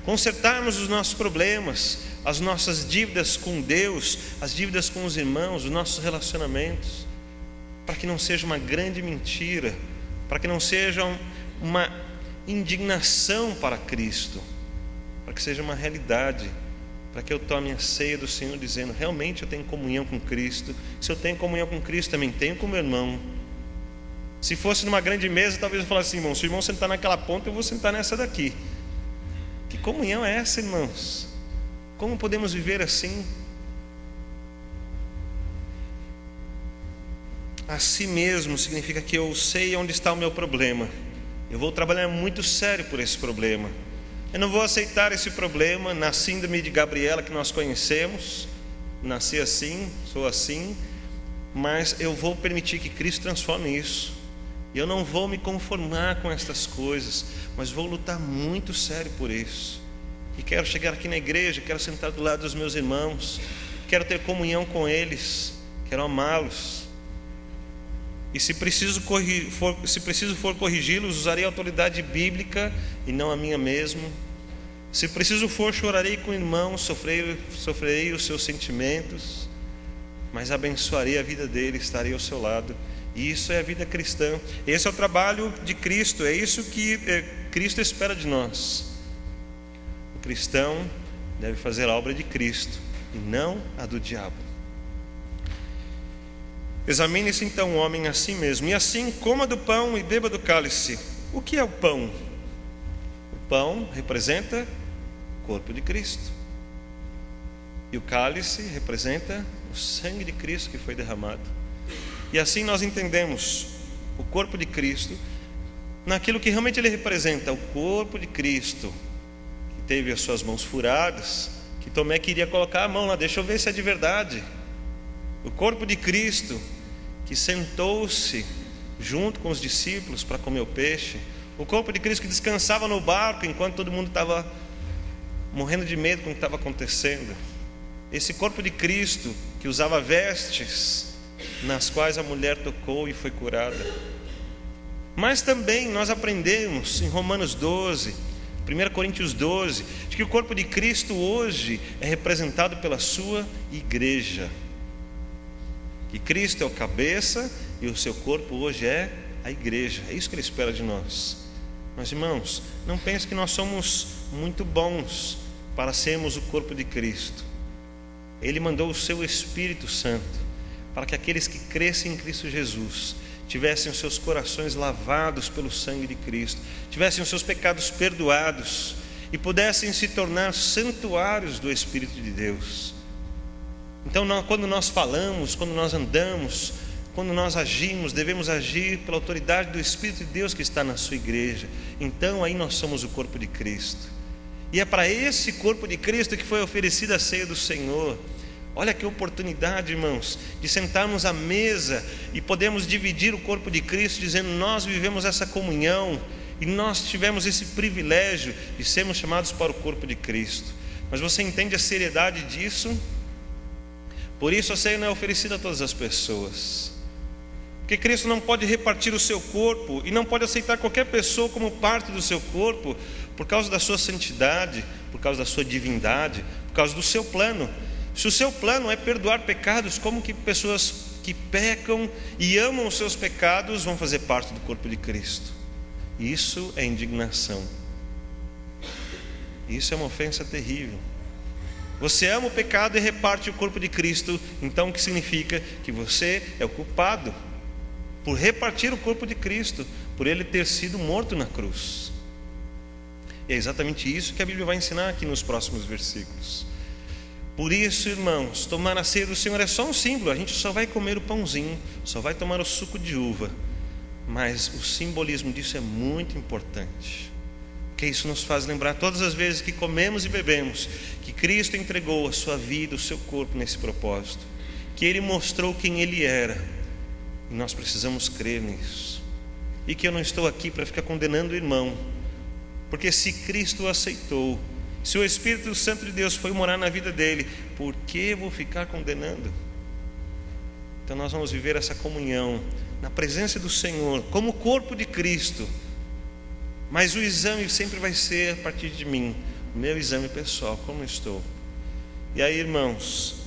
Speaker 1: Consertarmos os nossos problemas, as nossas dívidas com Deus, as dívidas com os irmãos, os nossos relacionamentos, para que não seja uma grande mentira, para que não seja uma indignação para Cristo, para que seja uma realidade, para que eu tome a ceia do Senhor dizendo: realmente eu tenho comunhão com Cristo. Se eu tenho comunhão com Cristo, também tenho com meu irmão. Se fosse numa grande mesa, talvez eu falasse assim: irmão, se o irmão sentar naquela ponta, eu vou sentar nessa daqui. Que comunhão é essa, irmãos? Como podemos viver assim? A si mesmo significa que eu sei onde está o meu problema. Eu vou trabalhar muito sério por esse problema. Eu não vou aceitar esse problema na síndrome de Gabriela que nós conhecemos. Nasci assim, sou assim, mas eu vou permitir que Cristo transforme isso. Eu não vou me conformar com estas coisas, mas vou lutar muito sério por isso. E quero chegar aqui na igreja, quero sentar do lado dos meus irmãos, quero ter comunhão com eles, quero amá-los. E se preciso for corrigi-los, usarei a autoridade bíblica e não a minha mesmo. Se preciso for, chorarei com o irmão, sofrerei os seus sentimentos, mas abençoarei a vida dele, estarei ao seu lado. E isso é a vida cristã. Esse é o trabalho de Cristo, é isso que Cristo espera de nós. O cristão deve fazer a obra de Cristo e não a do diabo. Examine-se então o homem a si mesmo, e assim coma do pão e beba do cálice. O que é o pão? O pão representa o corpo de Cristo, e o cálice representa o sangue de Cristo que foi derramado. E assim nós entendemos o corpo de Cristo naquilo que realmente ele representa, o corpo de Cristo, que teve as suas mãos furadas, que Tomé queria colocar a mão lá, deixa eu ver se é de verdade. O corpo de Cristo, que sentou-se junto com os discípulos para comer o peixe, o corpo de Cristo que descansava no barco enquanto todo mundo estava morrendo de medo com o que estava acontecendo, esse corpo de Cristo que usava vestes nas quais a mulher tocou e foi curada. Mas também nós aprendemos em Romanos 12, 1 Coríntios 12, de que o corpo de Cristo hoje é representado pela sua igreja, que Cristo é o cabeça e o seu corpo hoje é a igreja. É isso que Ele espera de nós. Mas irmãos, não pense que nós somos muito bons para sermos o corpo de Cristo. Ele mandou o seu Espírito Santo para que aqueles que crescem em Cristo Jesus tivessem os seus corações lavados pelo sangue de Cristo, tivessem os seus pecados perdoados e pudessem se tornar santuários do Espírito de Deus. Então, quando nós falamos, quando nós andamos, quando nós agimos, devemos agir pela autoridade do Espírito de Deus que está na sua igreja. Então aí nós somos o corpo de Cristo. E é para esse corpo de Cristo que foi oferecida a ceia do Senhor. Olha que oportunidade, irmãos, de sentarmos à mesa e podemos dividir o corpo de Cristo, dizendo: nós vivemos essa comunhão e nós tivemos esse privilégio de sermos chamados para o corpo de Cristo. Mas você entende a seriedade disso? Por isso a ceia não é oferecida a todas as pessoas, porque Cristo não pode repartir o seu corpo e não pode aceitar qualquer pessoa como parte do seu corpo, por causa da sua santidade, por causa da sua divindade, por causa do seu plano. Se o seu plano é perdoar pecados, como que pessoas que pecam e amam os seus pecados vão fazer parte do corpo de Cristo? Isso é indignação. Isso é uma ofensa terrível. Você ama o pecado e reparte o corpo de Cristo, então o que significa? Que você é o culpado por repartir o corpo de Cristo, por Ele ter sido morto na cruz. E é exatamente isso que a Bíblia vai ensinar aqui nos próximos versículos. Por isso, irmãos, tomar a ceia do Senhor é só um símbolo. A gente só vai comer o pãozinho, só vai tomar o suco de uva, mas o simbolismo disso é muito importante, porque isso nos faz lembrar todas as vezes que comemos e bebemos que Cristo entregou a sua vida, o seu corpo nesse propósito, que Ele mostrou quem Ele era, e nós precisamos crer nisso. E que eu não estou aqui para ficar condenando o irmão, porque se Cristo o aceitou, se o Espírito Santo de Deus foi morar na vida dele, por que vou ficar condenando? Então nós vamos viver essa comunhão na presença do Senhor, como corpo de Cristo. Mas o exame sempre vai ser a partir de mim, o meu exame pessoal, como eu estou. E aí, irmãos,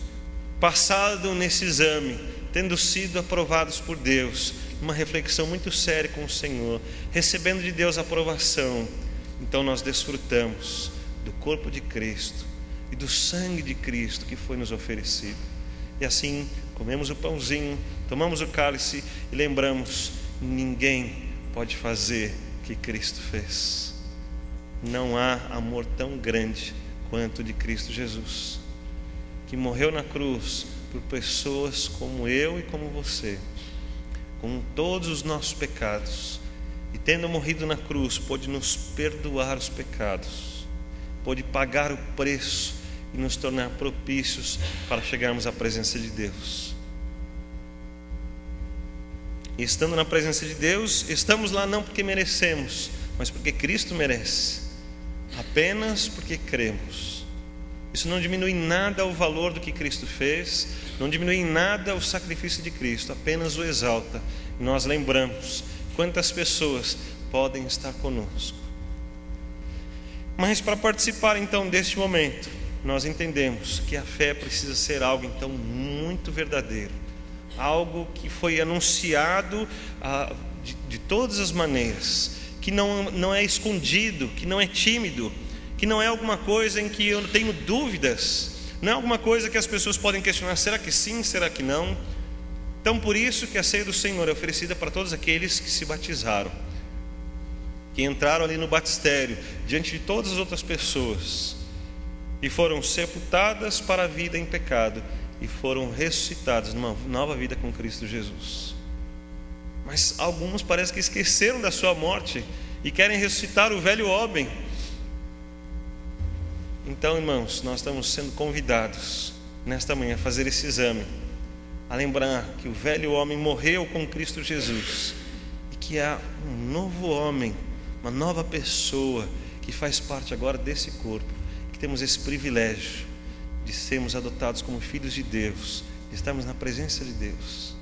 Speaker 1: passado nesse exame, tendo sido aprovados por Deus, uma reflexão muito séria com o Senhor, recebendo de Deus a aprovação, então nós desfrutamos do corpo de Cristo e do sangue de Cristo que foi nos oferecido. E assim comemos o pãozinho, tomamos o cálice e lembramos: ninguém pode fazer o que Cristo fez. Não há amor tão grande quanto o de Cristo Jesus, que morreu na cruz por pessoas como eu e como você, com todos os nossos pecados, e tendo morrido na cruz, pôde nos perdoar os pecados, pôde pagar o preço e nos tornar propícios para chegarmos à presença de Deus. E estando na presença de Deus, estamos lá não porque merecemos, mas porque Cristo merece, apenas porque cremos. Isso não diminui em nada o valor do que Cristo fez, não diminui em nada o sacrifício de Cristo, apenas o exalta. E nós lembramos quantas pessoas podem estar conosco. Mas para participar então deste momento, nós entendemos que a fé precisa ser algo então muito verdadeiro, algo que foi anunciado de todas as maneiras, que não é escondido, que não é tímido, que não é alguma coisa em que eu tenho dúvidas, não é alguma coisa que as pessoas podem questionar: será que sim, será que não? Então por isso que a ceia do Senhor é oferecida para todos aqueles que se batizaram, que entraram ali no batistério, diante de todas as outras pessoas, e foram sepultadas para a vida em pecado, e foram ressuscitadas numa nova vida com Cristo Jesus. Mas alguns parece que esqueceram da sua morte e querem ressuscitar o velho homem. Então, irmãos, nós estamos sendo convidados nesta manhã a fazer esse exame, a lembrar que o velho homem morreu com Cristo Jesus e que há um novo homem, uma nova pessoa que faz parte agora desse corpo, que temos esse privilégio de sermos adotados como filhos de Deus, de estarmos na presença de Deus.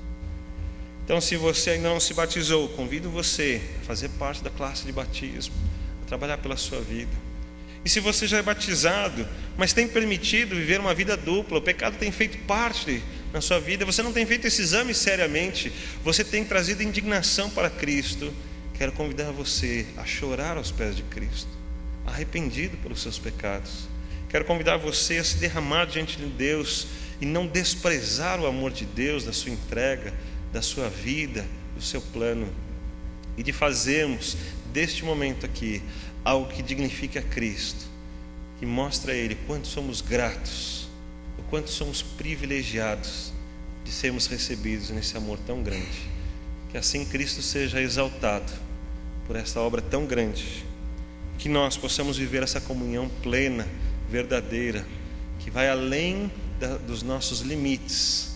Speaker 1: Então, se você ainda não se batizou, convido você a fazer parte da classe de batismo, a trabalhar pela sua vida. E se você já é batizado, mas tem permitido viver uma vida dupla, o pecado tem feito parte na sua vida, você não tem feito esse exame seriamente, você tem trazido indignação para Cristo, quero convidar você a chorar aos pés de Cristo, arrependido pelos seus pecados. Quero convidar você a se derramar diante de Deus e não desprezar o amor de Deus, da sua entrega, da sua vida, do seu plano, e de fazermos deste momento aqui algo que dignifique a Cristo, que mostre a Ele quanto somos gratos, o quanto somos privilegiados de sermos recebidos nesse amor tão grande. Que assim Cristo seja exaltado por esta obra tão grande, que nós possamos viver essa comunhão plena, verdadeira, que vai além dos nossos limites,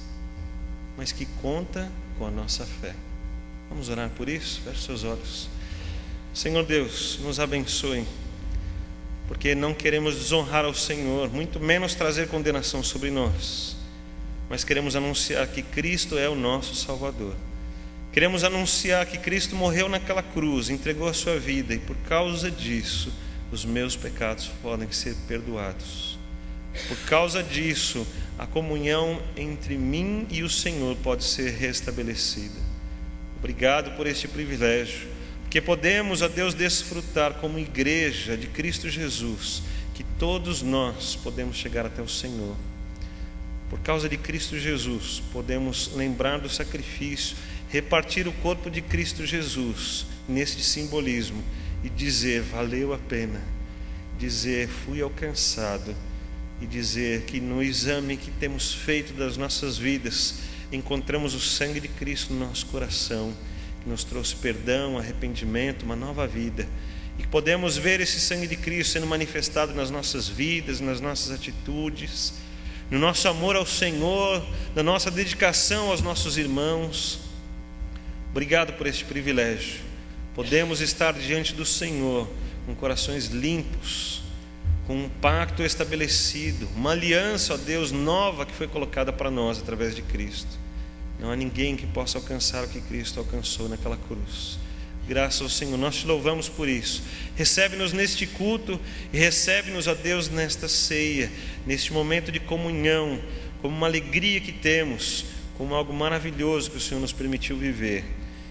Speaker 1: mas que conta com a nossa fé. Vamos orar por isso? Feche seus olhos. Senhor Deus, nos abençoe, porque não queremos desonrar ao Senhor, muito menos trazer condenação sobre nós, mas queremos anunciar que Cristo é o nosso Salvador. Queremos anunciar que Cristo morreu naquela cruz, entregou a sua vida, e por causa disso os meus pecados podem ser perdoados. Por causa disso, a comunhão entre mim e o Senhor pode ser restabelecida. Obrigado por este privilégio, porque podemos, ó Deus, desfrutar como igreja de Cristo Jesus, que todos nós podemos chegar até o Senhor. Por causa de Cristo Jesus, podemos lembrar do sacrifício, repartir o corpo de Cristo Jesus neste simbolismo e dizer: valeu a pena, dizer: fui alcançado, e dizer que no exame que temos feito das nossas vidas encontramos o sangue de Cristo no nosso coração, que nos trouxe perdão, arrependimento, uma nova vida, e que podemos ver esse sangue de Cristo sendo manifestado nas nossas vidas, nas nossas atitudes, no nosso amor ao Senhor, na nossa dedicação aos nossos irmãos. Obrigado por este privilégio. Podemos estar diante do Senhor com corações limpos, com um pacto estabelecido, uma aliança, ó Deus, nova que foi colocada para nós através de Cristo. Não há ninguém que possa alcançar o que Cristo alcançou naquela cruz. Graças ao Senhor, nós te louvamos por isso. Recebe-nos neste culto e recebe-nos, ó Deus, nesta ceia, neste momento de comunhão, como uma alegria que temos, como algo maravilhoso que o Senhor nos permitiu viver.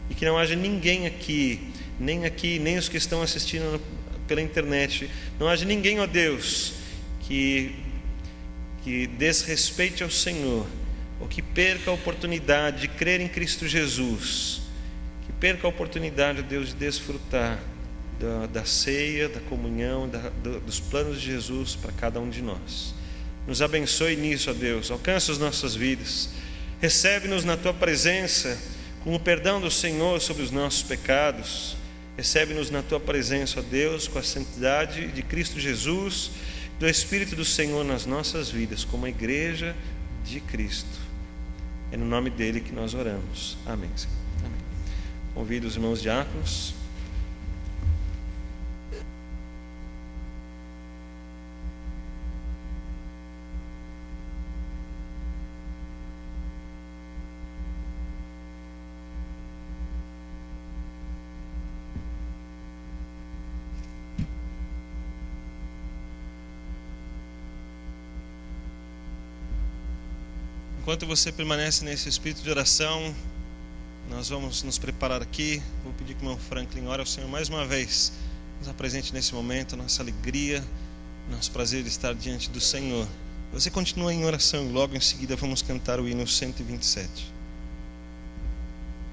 Speaker 1: E que não haja ninguém aqui, nem os que estão assistindo pela internet, não haja ninguém, ó Deus, que desrespeite ao Senhor, ou que perca a oportunidade de crer em Cristo Jesus, que perca a oportunidade, ó Deus, de desfrutar da ceia, da comunhão, dos planos de Jesus para cada um de nós. Nos abençoe nisso, ó Deus, alcança as nossas vidas, recebe-nos na Tua presença, com o perdão do Senhor sobre os nossos pecados. Recebe-nos na Tua presença, ó Deus, com a santidade de Cristo Jesus, do Espírito do Senhor nas nossas vidas, como a igreja de Cristo. É no nome dEle que nós oramos. Amém, Senhor. Amém. Convido os irmãos diáconos. Enquanto você permanece nesse espírito de oração, nós vamos nos preparar aqui. Vou pedir que o irmão Franklin ore ao Senhor mais uma vez. Nos apresente nesse momento a nossa alegria, nosso prazer de estar diante do Senhor. Você continua em oração e logo em seguida vamos cantar o hino 127.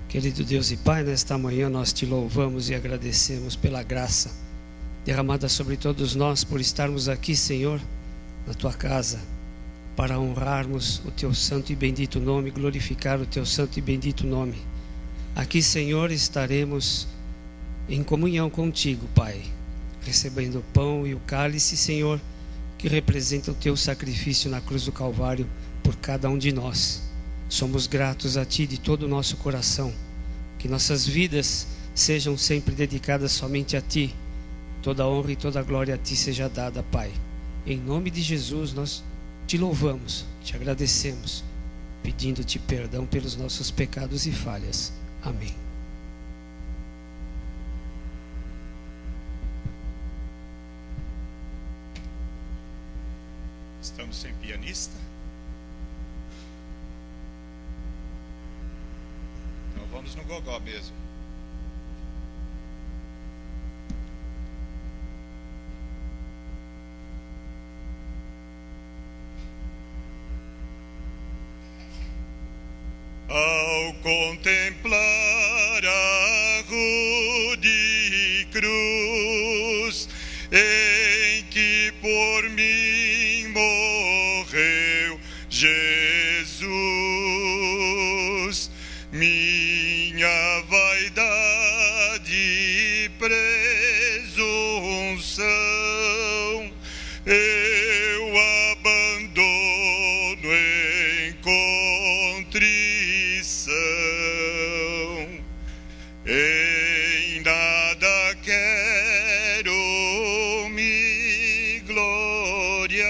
Speaker 7: Querido Deus e Pai, nesta manhã nós te louvamos e agradecemos pela graça derramada sobre todos nós por estarmos aqui, Senhor, na Tua casa, para honrarmos o Teu santo e bendito nome, glorificar o Teu santo e bendito nome. Aqui, Senhor, estaremos em comunhão contigo, Pai, recebendo o pão e o cálice, Senhor, que representa o Teu sacrifício na cruz do Calvário por cada um de nós. Somos gratos a Ti de todo o nosso coração. Que nossas vidas sejam sempre dedicadas somente a Ti. Toda a honra e toda a glória a Ti seja dada, Pai. Em nome de Jesus, nós Te louvamos, Te agradecemos, pedindo-Te perdão pelos nossos pecados e falhas. Amém.
Speaker 4: Estamos sem pianista. Então vamos no gogó mesmo. Ao contemplar a rude cruz em que por mim morreu Jesus, minha vaidade e presunção eu abandono em contrição. Em nada quero me gloriar,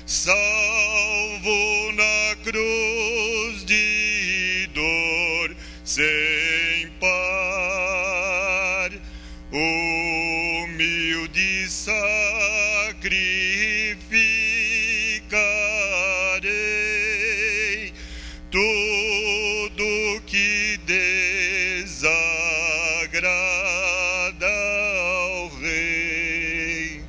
Speaker 4: salvo na cruz de dor sem par, humilde sacrificarei tudo que desagrada ao Rei.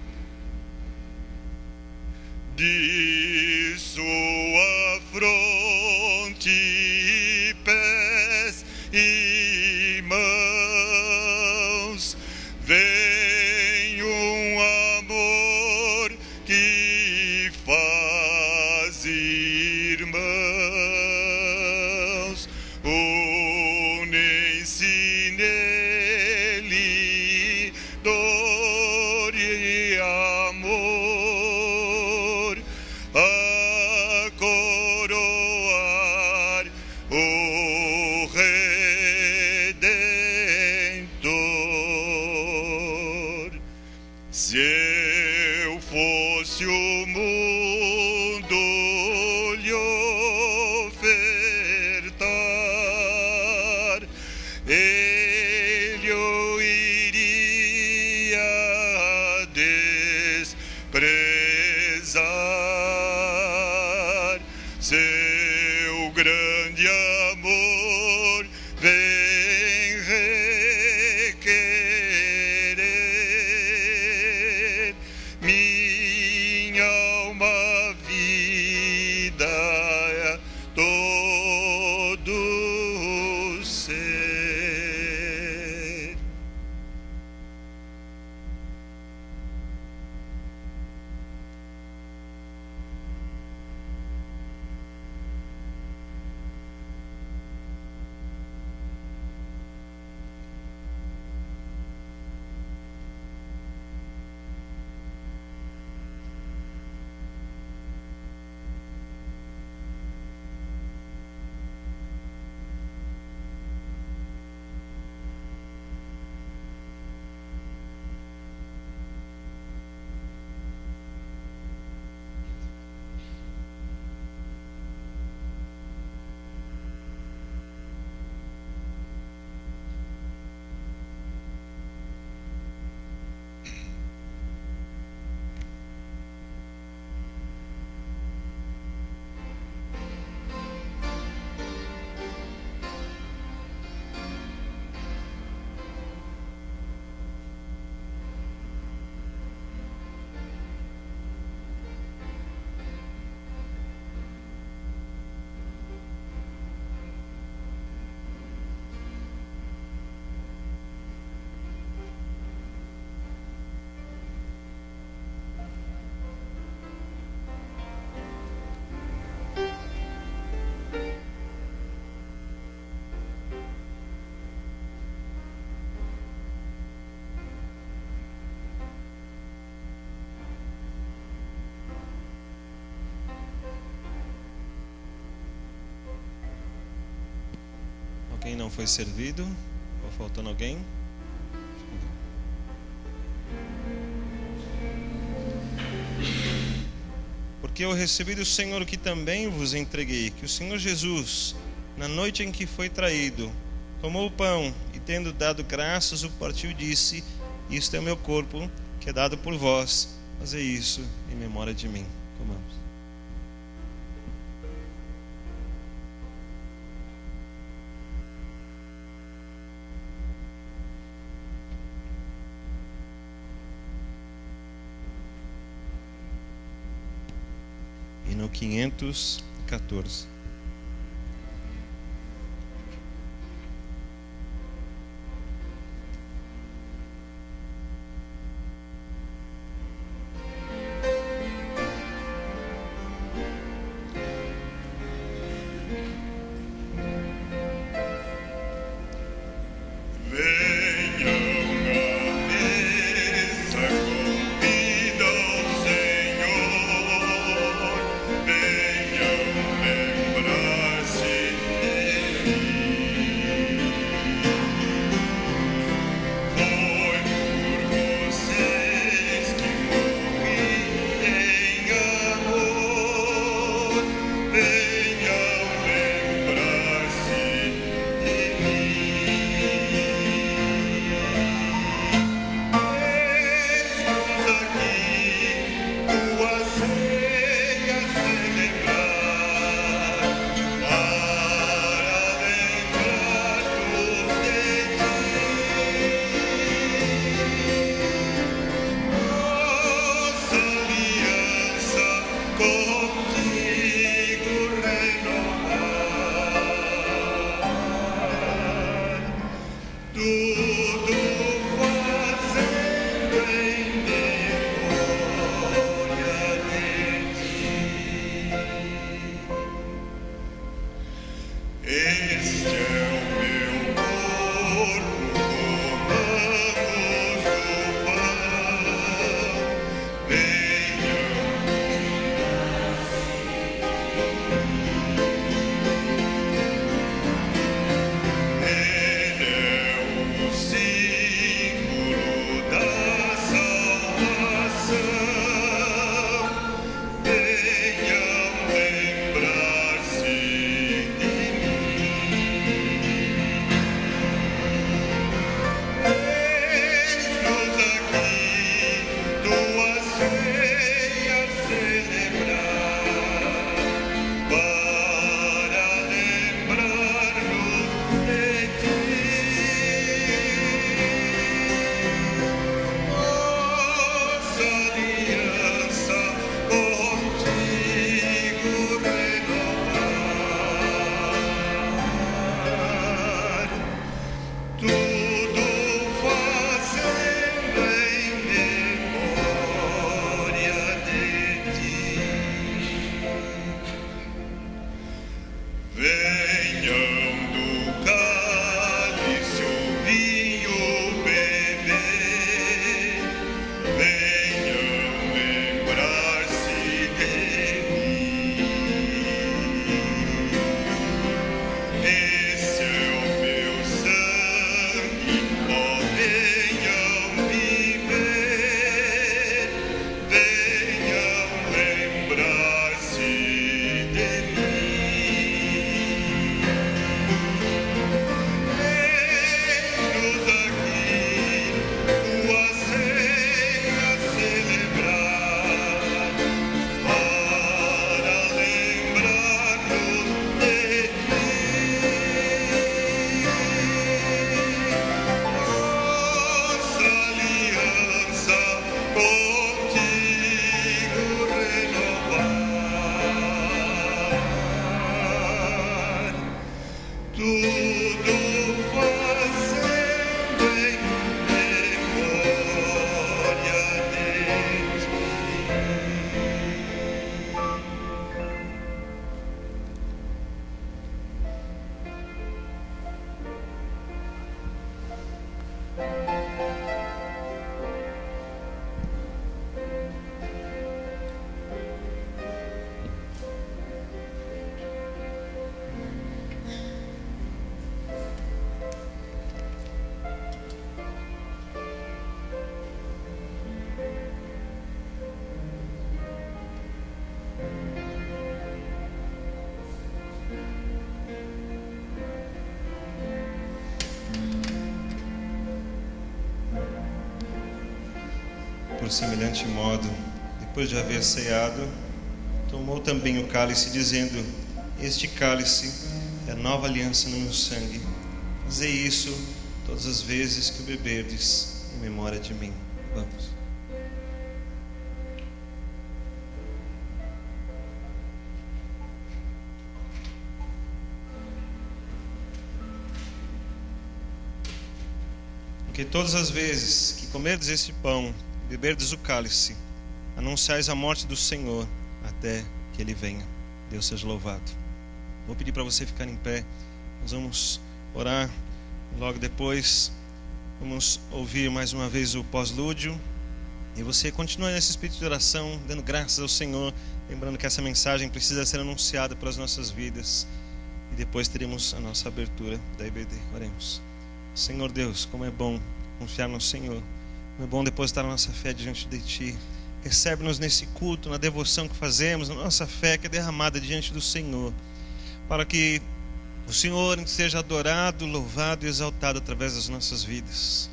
Speaker 4: De sua fronte e pés e mãos vem um amor que faz irmãos. Unem-se nele dor e amor a coroar o Redentor. Se eu fosse o mundo lhe ofertar, ele o iria desprezar. Seu grande amor vem requerer minha alma, vida, todo ser.
Speaker 1: Quem não foi servido? Ou faltando alguém? Porque eu recebi do Senhor o que também vos entreguei, que o Senhor Jesus, na noite em que foi traído, tomou o pão e, tendo dado graças, o partiu e disse: isto é o meu corpo, que é dado por vós, fazei isso em memória de mim. Comamos. E no 514. por semelhante modo, depois de haver ceado, tomou também o cálice, dizendo: este cálice é a nova aliança no meu sangue. Fazei isso todas as vezes que o beberdes, em memória de mim. Vamos. Porque todas as vezes que comerdes esse pão, beberdes o cálice, anunciais a morte do Senhor até que Ele venha. Deus seja louvado. Vou pedir para você ficar em pé. Nós vamos orar. Logo depois vamos ouvir mais uma vez o pós-lúdio. E você continua nesse espírito de oração, dando graças ao Senhor, lembrando que essa mensagem precisa ser anunciada para as nossas vidas. E depois teremos a nossa abertura da IBD. Oremos. Senhor Deus, como é bom confiar no Senhor. Como é bom depositar a nossa fé diante de Ti. Recebe-nos nesse culto, na devoção que fazemos, na nossa fé que é derramada diante do Senhor, para que o Senhor seja adorado, louvado e exaltado através das nossas vidas.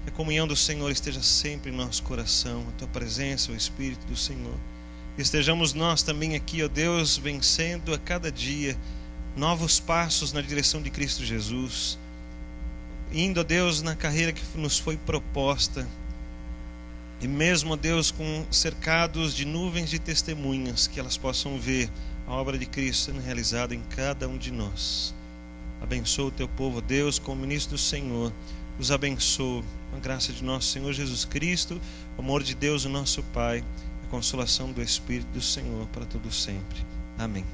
Speaker 1: Que a comunhão do Senhor esteja sempre em nosso coração, a Tua presença, o Espírito do Senhor. Que estejamos nós também aqui, ó Deus, vencendo a cada dia novos passos na direção de Cristo Jesus, indo, ó Deus, na carreira que nos foi proposta. E mesmo, ó Deus, com cercados de nuvens de testemunhas, que elas possam ver a obra de Cristo sendo realizada em cada um de nós. Abençoa o Teu povo, ó Deus, como ministro do Senhor. Os abençoa com a graça de nosso Senhor Jesus Cristo, o amor de Deus, o nosso Pai, a consolação do Espírito do Senhor para todo sempre. Amém.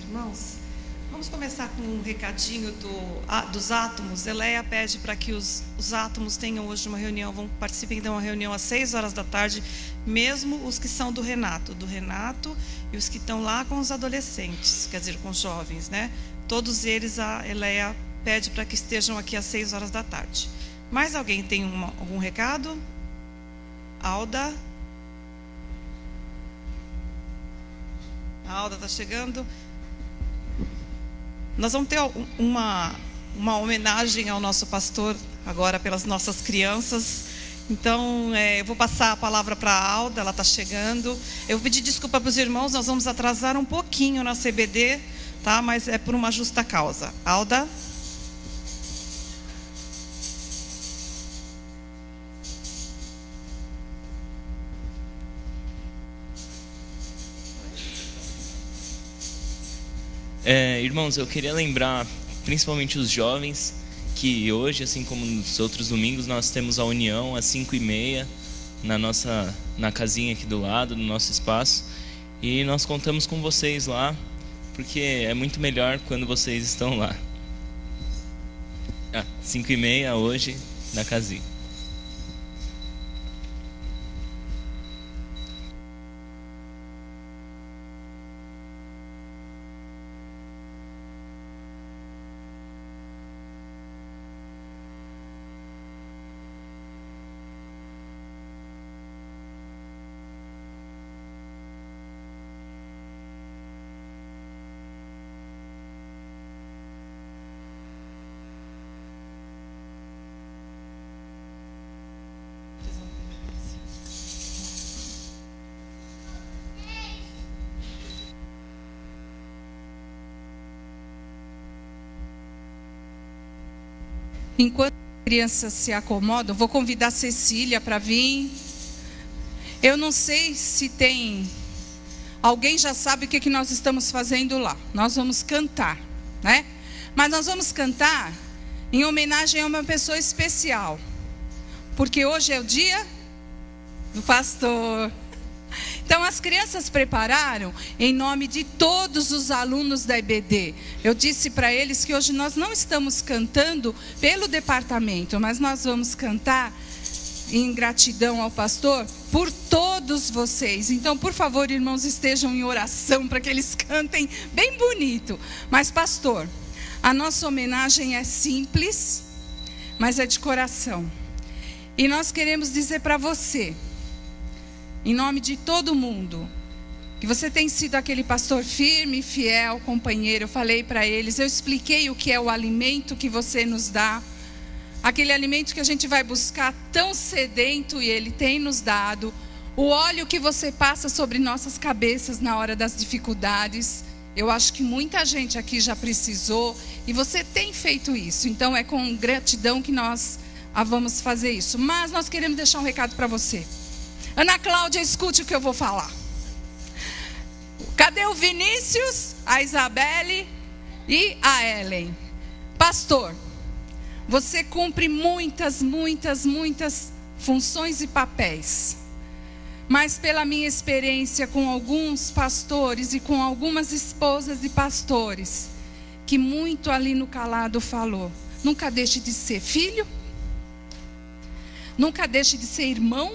Speaker 2: Irmãos, vamos começar com um recadinho dos átomos. Eleia pede para que os átomos tenham hoje uma reunião, participem de uma reunião às 6 horas da tarde, mesmo os que são do Renato e os que estão lá com os adolescentes, quer dizer, com os jovens, né? Todos eles a Eleia pede para que estejam aqui às 6 horas da tarde. Mais alguém tem algum recado? Alda? A Alda está chegando. Nós vamos ter uma homenagem ao nosso pastor agora pelas nossas crianças.
Speaker 8: Então, eu vou passar a palavra para a Alda, ela está chegando. Eu vou pedir desculpa para os irmãos, nós vamos atrasar um pouquinho na CBD, tá? Mas é por uma justa causa. Alda?
Speaker 9: Irmãos, eu queria lembrar, principalmente os jovens, que hoje, assim como nos outros domingos, nós temos a união às 5h30 na casinha aqui do lado, no nosso espaço, e nós contamos com vocês lá, porque é muito melhor quando vocês estão lá. 5h30 hoje na casinha.
Speaker 10: Enquanto as crianças se acomodam, vou convidar a Cecília para vir. Eu não sei se tem... Alguém já sabe o que nós estamos fazendo lá. Nós vamos cantar, né? Mas nós vamos cantar em homenagem a uma pessoa especial. Porque hoje é o dia do pastor. Então, as crianças prepararam em nome de todos os alunos da EBD. Eu disse para eles que hoje nós não estamos cantando pelo departamento, mas nós vamos cantar em gratidão ao pastor por todos vocês. Então, por favor, irmãos, estejam em oração para que eles cantem bem bonito. Mas, pastor, a nossa homenagem é simples, mas é de coração. E nós queremos dizer para você, em nome de todo mundo, que você tem sido aquele pastor firme, fiel, companheiro. Eu falei para eles, eu expliquei o que é o alimento que você nos dá, aquele alimento que a gente vai buscar tão sedento e Ele tem nos dado, o óleo que você passa sobre nossas cabeças na hora das dificuldades. Eu acho que muita gente aqui já precisou e você tem feito isso. Então é com gratidão que nós vamos fazer isso. Mas nós queremos deixar um recado para você. Ana Cláudia, escute o que eu vou falar. Cadê o Vinícius, a Isabelle e a Ellen? Pastor, você cumpre muitas funções e papéis. Mas pela minha experiência com alguns pastores e com algumas esposas de pastores, que muito ali no calado falou, nunca deixe de ser filho, nunca deixe de ser irmão,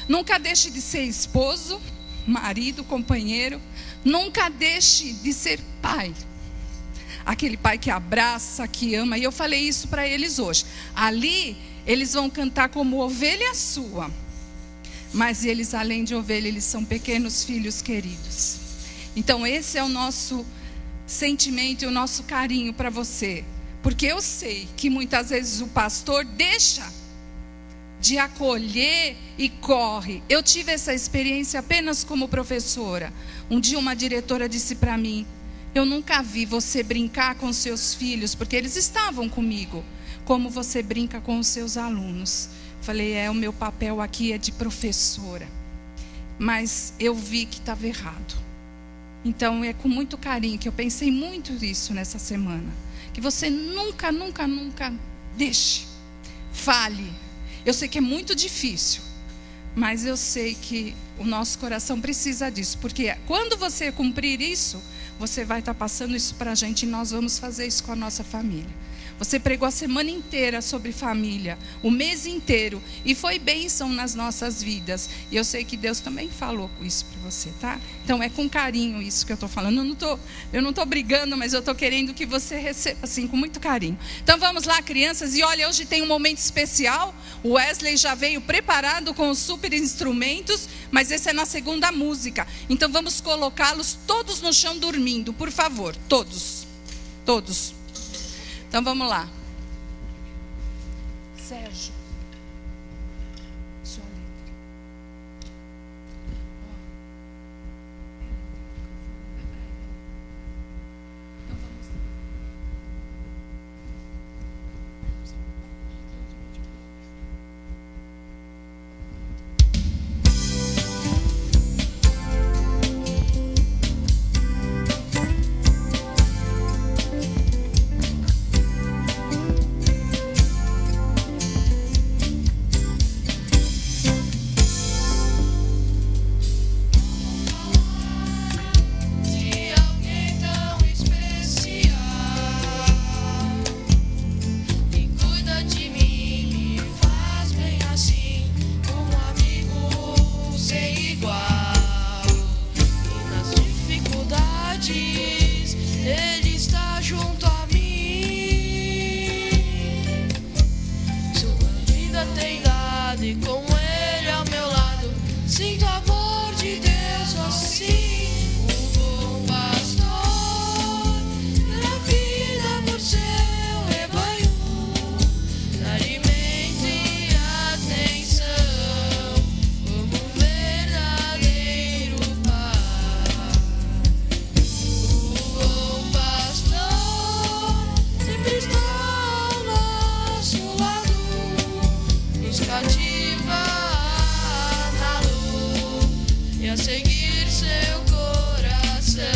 Speaker 10: nunca deixe de ser esposo, marido, companheiro. Nunca deixe de ser pai. Aquele pai que abraça, que ama. E eu falei isso para eles hoje. Ali, eles vão cantar como ovelha sua. Mas eles, além de ovelha, eles são pequenos filhos queridos. Então, esse é o nosso sentimento e o nosso carinho para você. Porque eu sei que muitas vezes o pastor deixa de acolher e corre. Eu tive essa experiência apenas como professora. Um dia uma diretora disse para mim, eu nunca vi você brincar com seus filhos, porque eles estavam comigo, como você brinca com os seus alunos. Falei, o meu papel aqui é de professora. Mas eu vi que estava errado. Então é com muito carinho que eu pensei muito nisso nessa semana. Que você nunca deixe, fale. Eu sei que é muito difícil, mas eu sei que o nosso coração precisa disso. Porque quando você cumprir isso, você vai estar passando isso para a gente e nós vamos fazer isso com a nossa família. Você pregou a semana inteira sobre família, o mês inteiro, e foi bênção nas nossas vidas. E eu sei que Deus também falou isso para você, tá? Então é com carinho isso que eu estou falando. Eu não estou brigando, mas eu estou querendo que você receba assim, com muito carinho. Então vamos lá, crianças, e olha, hoje tem um momento especial. O Wesley já veio preparado com os super instrumentos, mas esse é na segunda música. Então vamos colocá-los todos no chão dormindo, por favor, todos. Então vamos lá. Sérgio.
Speaker 3: seu coração.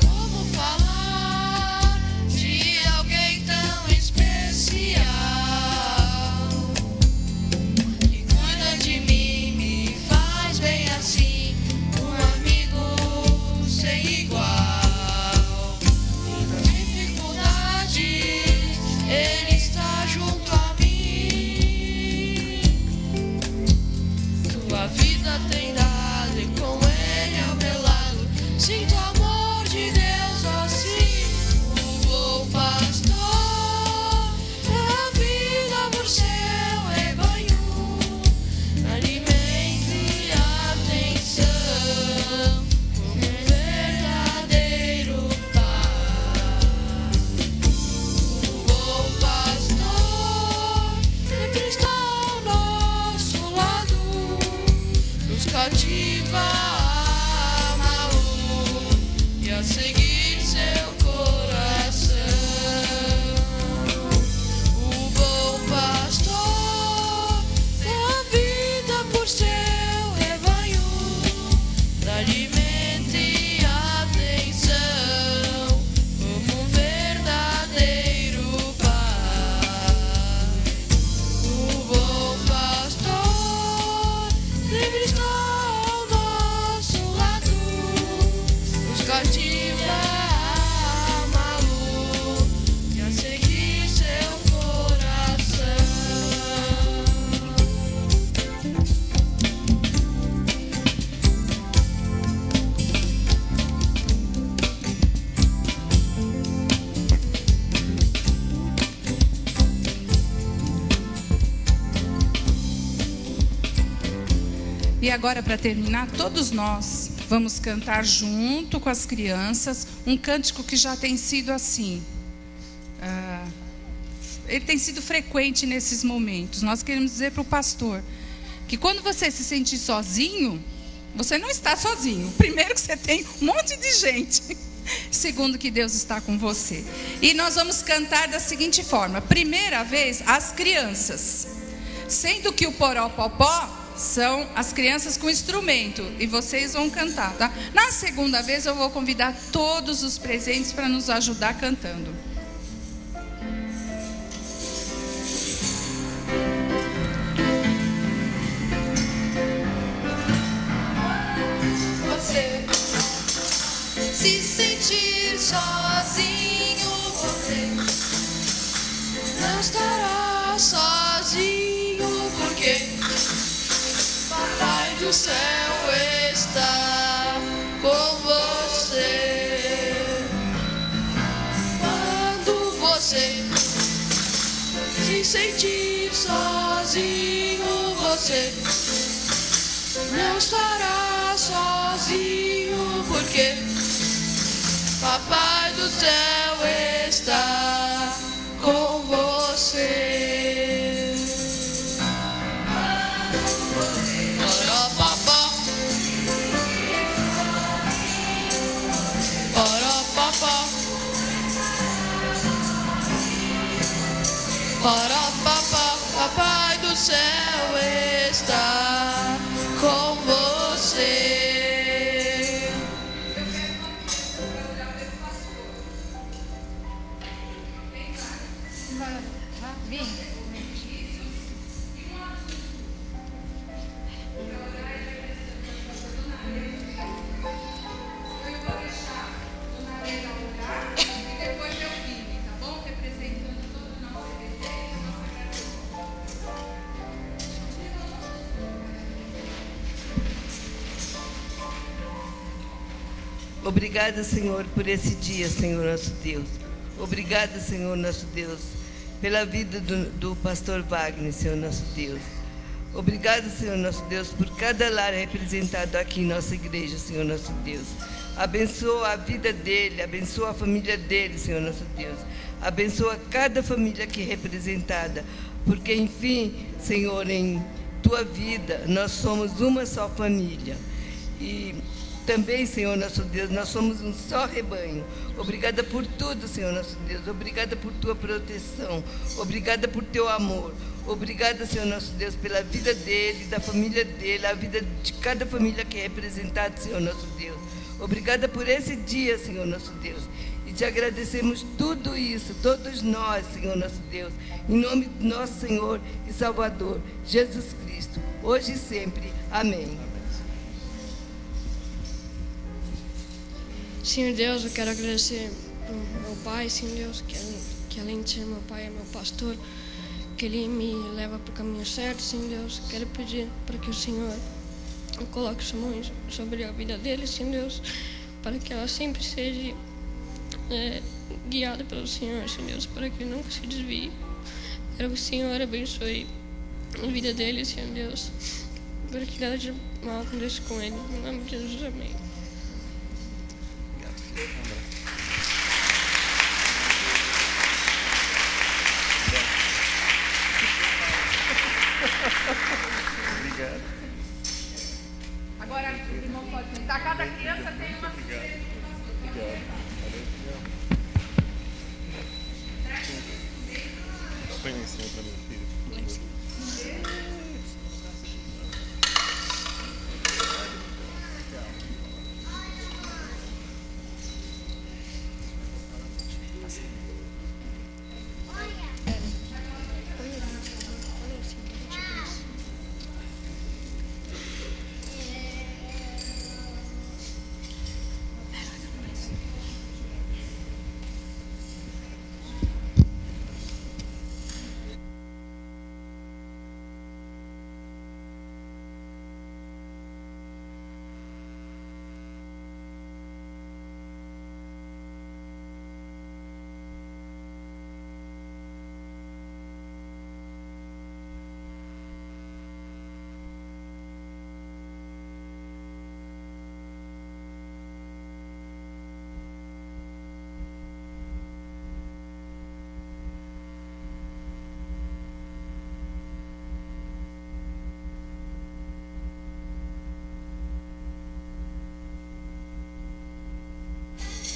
Speaker 3: Como falar de alguém tão especial que cuida de mim, me faz bem assim, um amigo sem igual. E na dificuldade ele está junto a mim. Tua vida tem dado e com ele ao meu lado sinto o amor de Deus assim. O bom pastor dá a vida por seu rebanho, alimento e atenção, como um verdadeiro pai. O bom pastor sempre está ao nosso lado, nos cativa a amá-lo e a seguir seu coração. O bom pastor dá a vida por seu rebanho, dá alimento e atenção, como um verdadeiro pai. O bom pastor sempre está ao nosso lado, nos cativa a amá-lo e a seguir seu coração.
Speaker 10: E agora, para terminar, todos nós vamos cantar junto com as crianças um cântico que já tem sido assim. Ele tem sido frequente nesses momentos. Nós queremos dizer para o pastor que quando você se sentir sozinho, você não está sozinho. Primeiro, que você tem um monte de gente. Segundo, que Deus está com você. E nós vamos cantar da seguinte forma: primeira vez, as crianças, sendo que o poró-popó são as crianças com instrumento, e vocês vão cantar, tá? Na segunda vez eu vou convidar todos os presentes para nos ajudar cantando.
Speaker 3: Você se sentir sozinho, você não estará sozinho, porque Papai do céu está com você. Quando você se sentir sozinho, você não estará sozinho, porque Papai do céu está com você. Papai do céu está com você.
Speaker 11: Obrigada, Senhor, por esse dia, Senhor nosso Deus. Obrigada, Senhor nosso Deus, pela vida do pastor Wagner, Senhor nosso Deus. Obrigada, Senhor nosso Deus, por cada lar representado aqui em nossa igreja, Senhor nosso Deus. Abençoa a vida dele, abençoa a família dele, Senhor nosso Deus. Abençoa cada família aqui representada, porque, enfim, Senhor, em tua vida, nós somos uma só família. E também, Senhor nosso Deus, nós somos um só rebanho. Obrigada por tudo, Senhor nosso Deus. Obrigada por tua proteção. Obrigada por teu amor. Obrigada, Senhor nosso Deus, pela vida dele, da família dele, a vida de cada família que é representada, Senhor nosso Deus. Obrigada por esse dia, Senhor nosso Deus. E te agradecemos tudo isso, todos nós, Senhor nosso Deus, em nome do nosso Senhor e Salvador, Jesus Cristo, hoje e sempre. Amém.
Speaker 12: Senhor Deus, eu quero agradecer ao meu pai, Senhor Deus, que além de ser meu pai, é meu pastor, que ele me leva para o caminho certo, Senhor Deus. Quero pedir para que o Senhor coloque sua mão sobre a vida dele, Senhor Deus, para que ela sempre seja guiada pelo Senhor, Senhor Deus, para que ele nunca se desvie. Quero que o Senhor abençoe a vida dele, Senhor Deus, para que nada de mal aconteça com ele. Em nome de Jesus, amém.
Speaker 1: Obrigado.
Speaker 10: Agora o irmão pode sentar. Cada criança tem uma surpresa.
Speaker 1: Obrigado. Põe em cima para meu filho.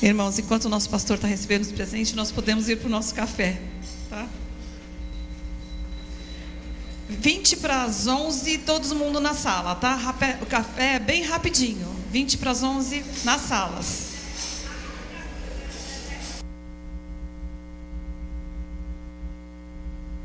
Speaker 8: Irmãos, enquanto o nosso pastor está recebendo os presentes, nós podemos ir para o nosso café, tá? 20 para as 11, todo mundo na sala, tá? O café é bem rapidinho. 20 para as 11 nas salas.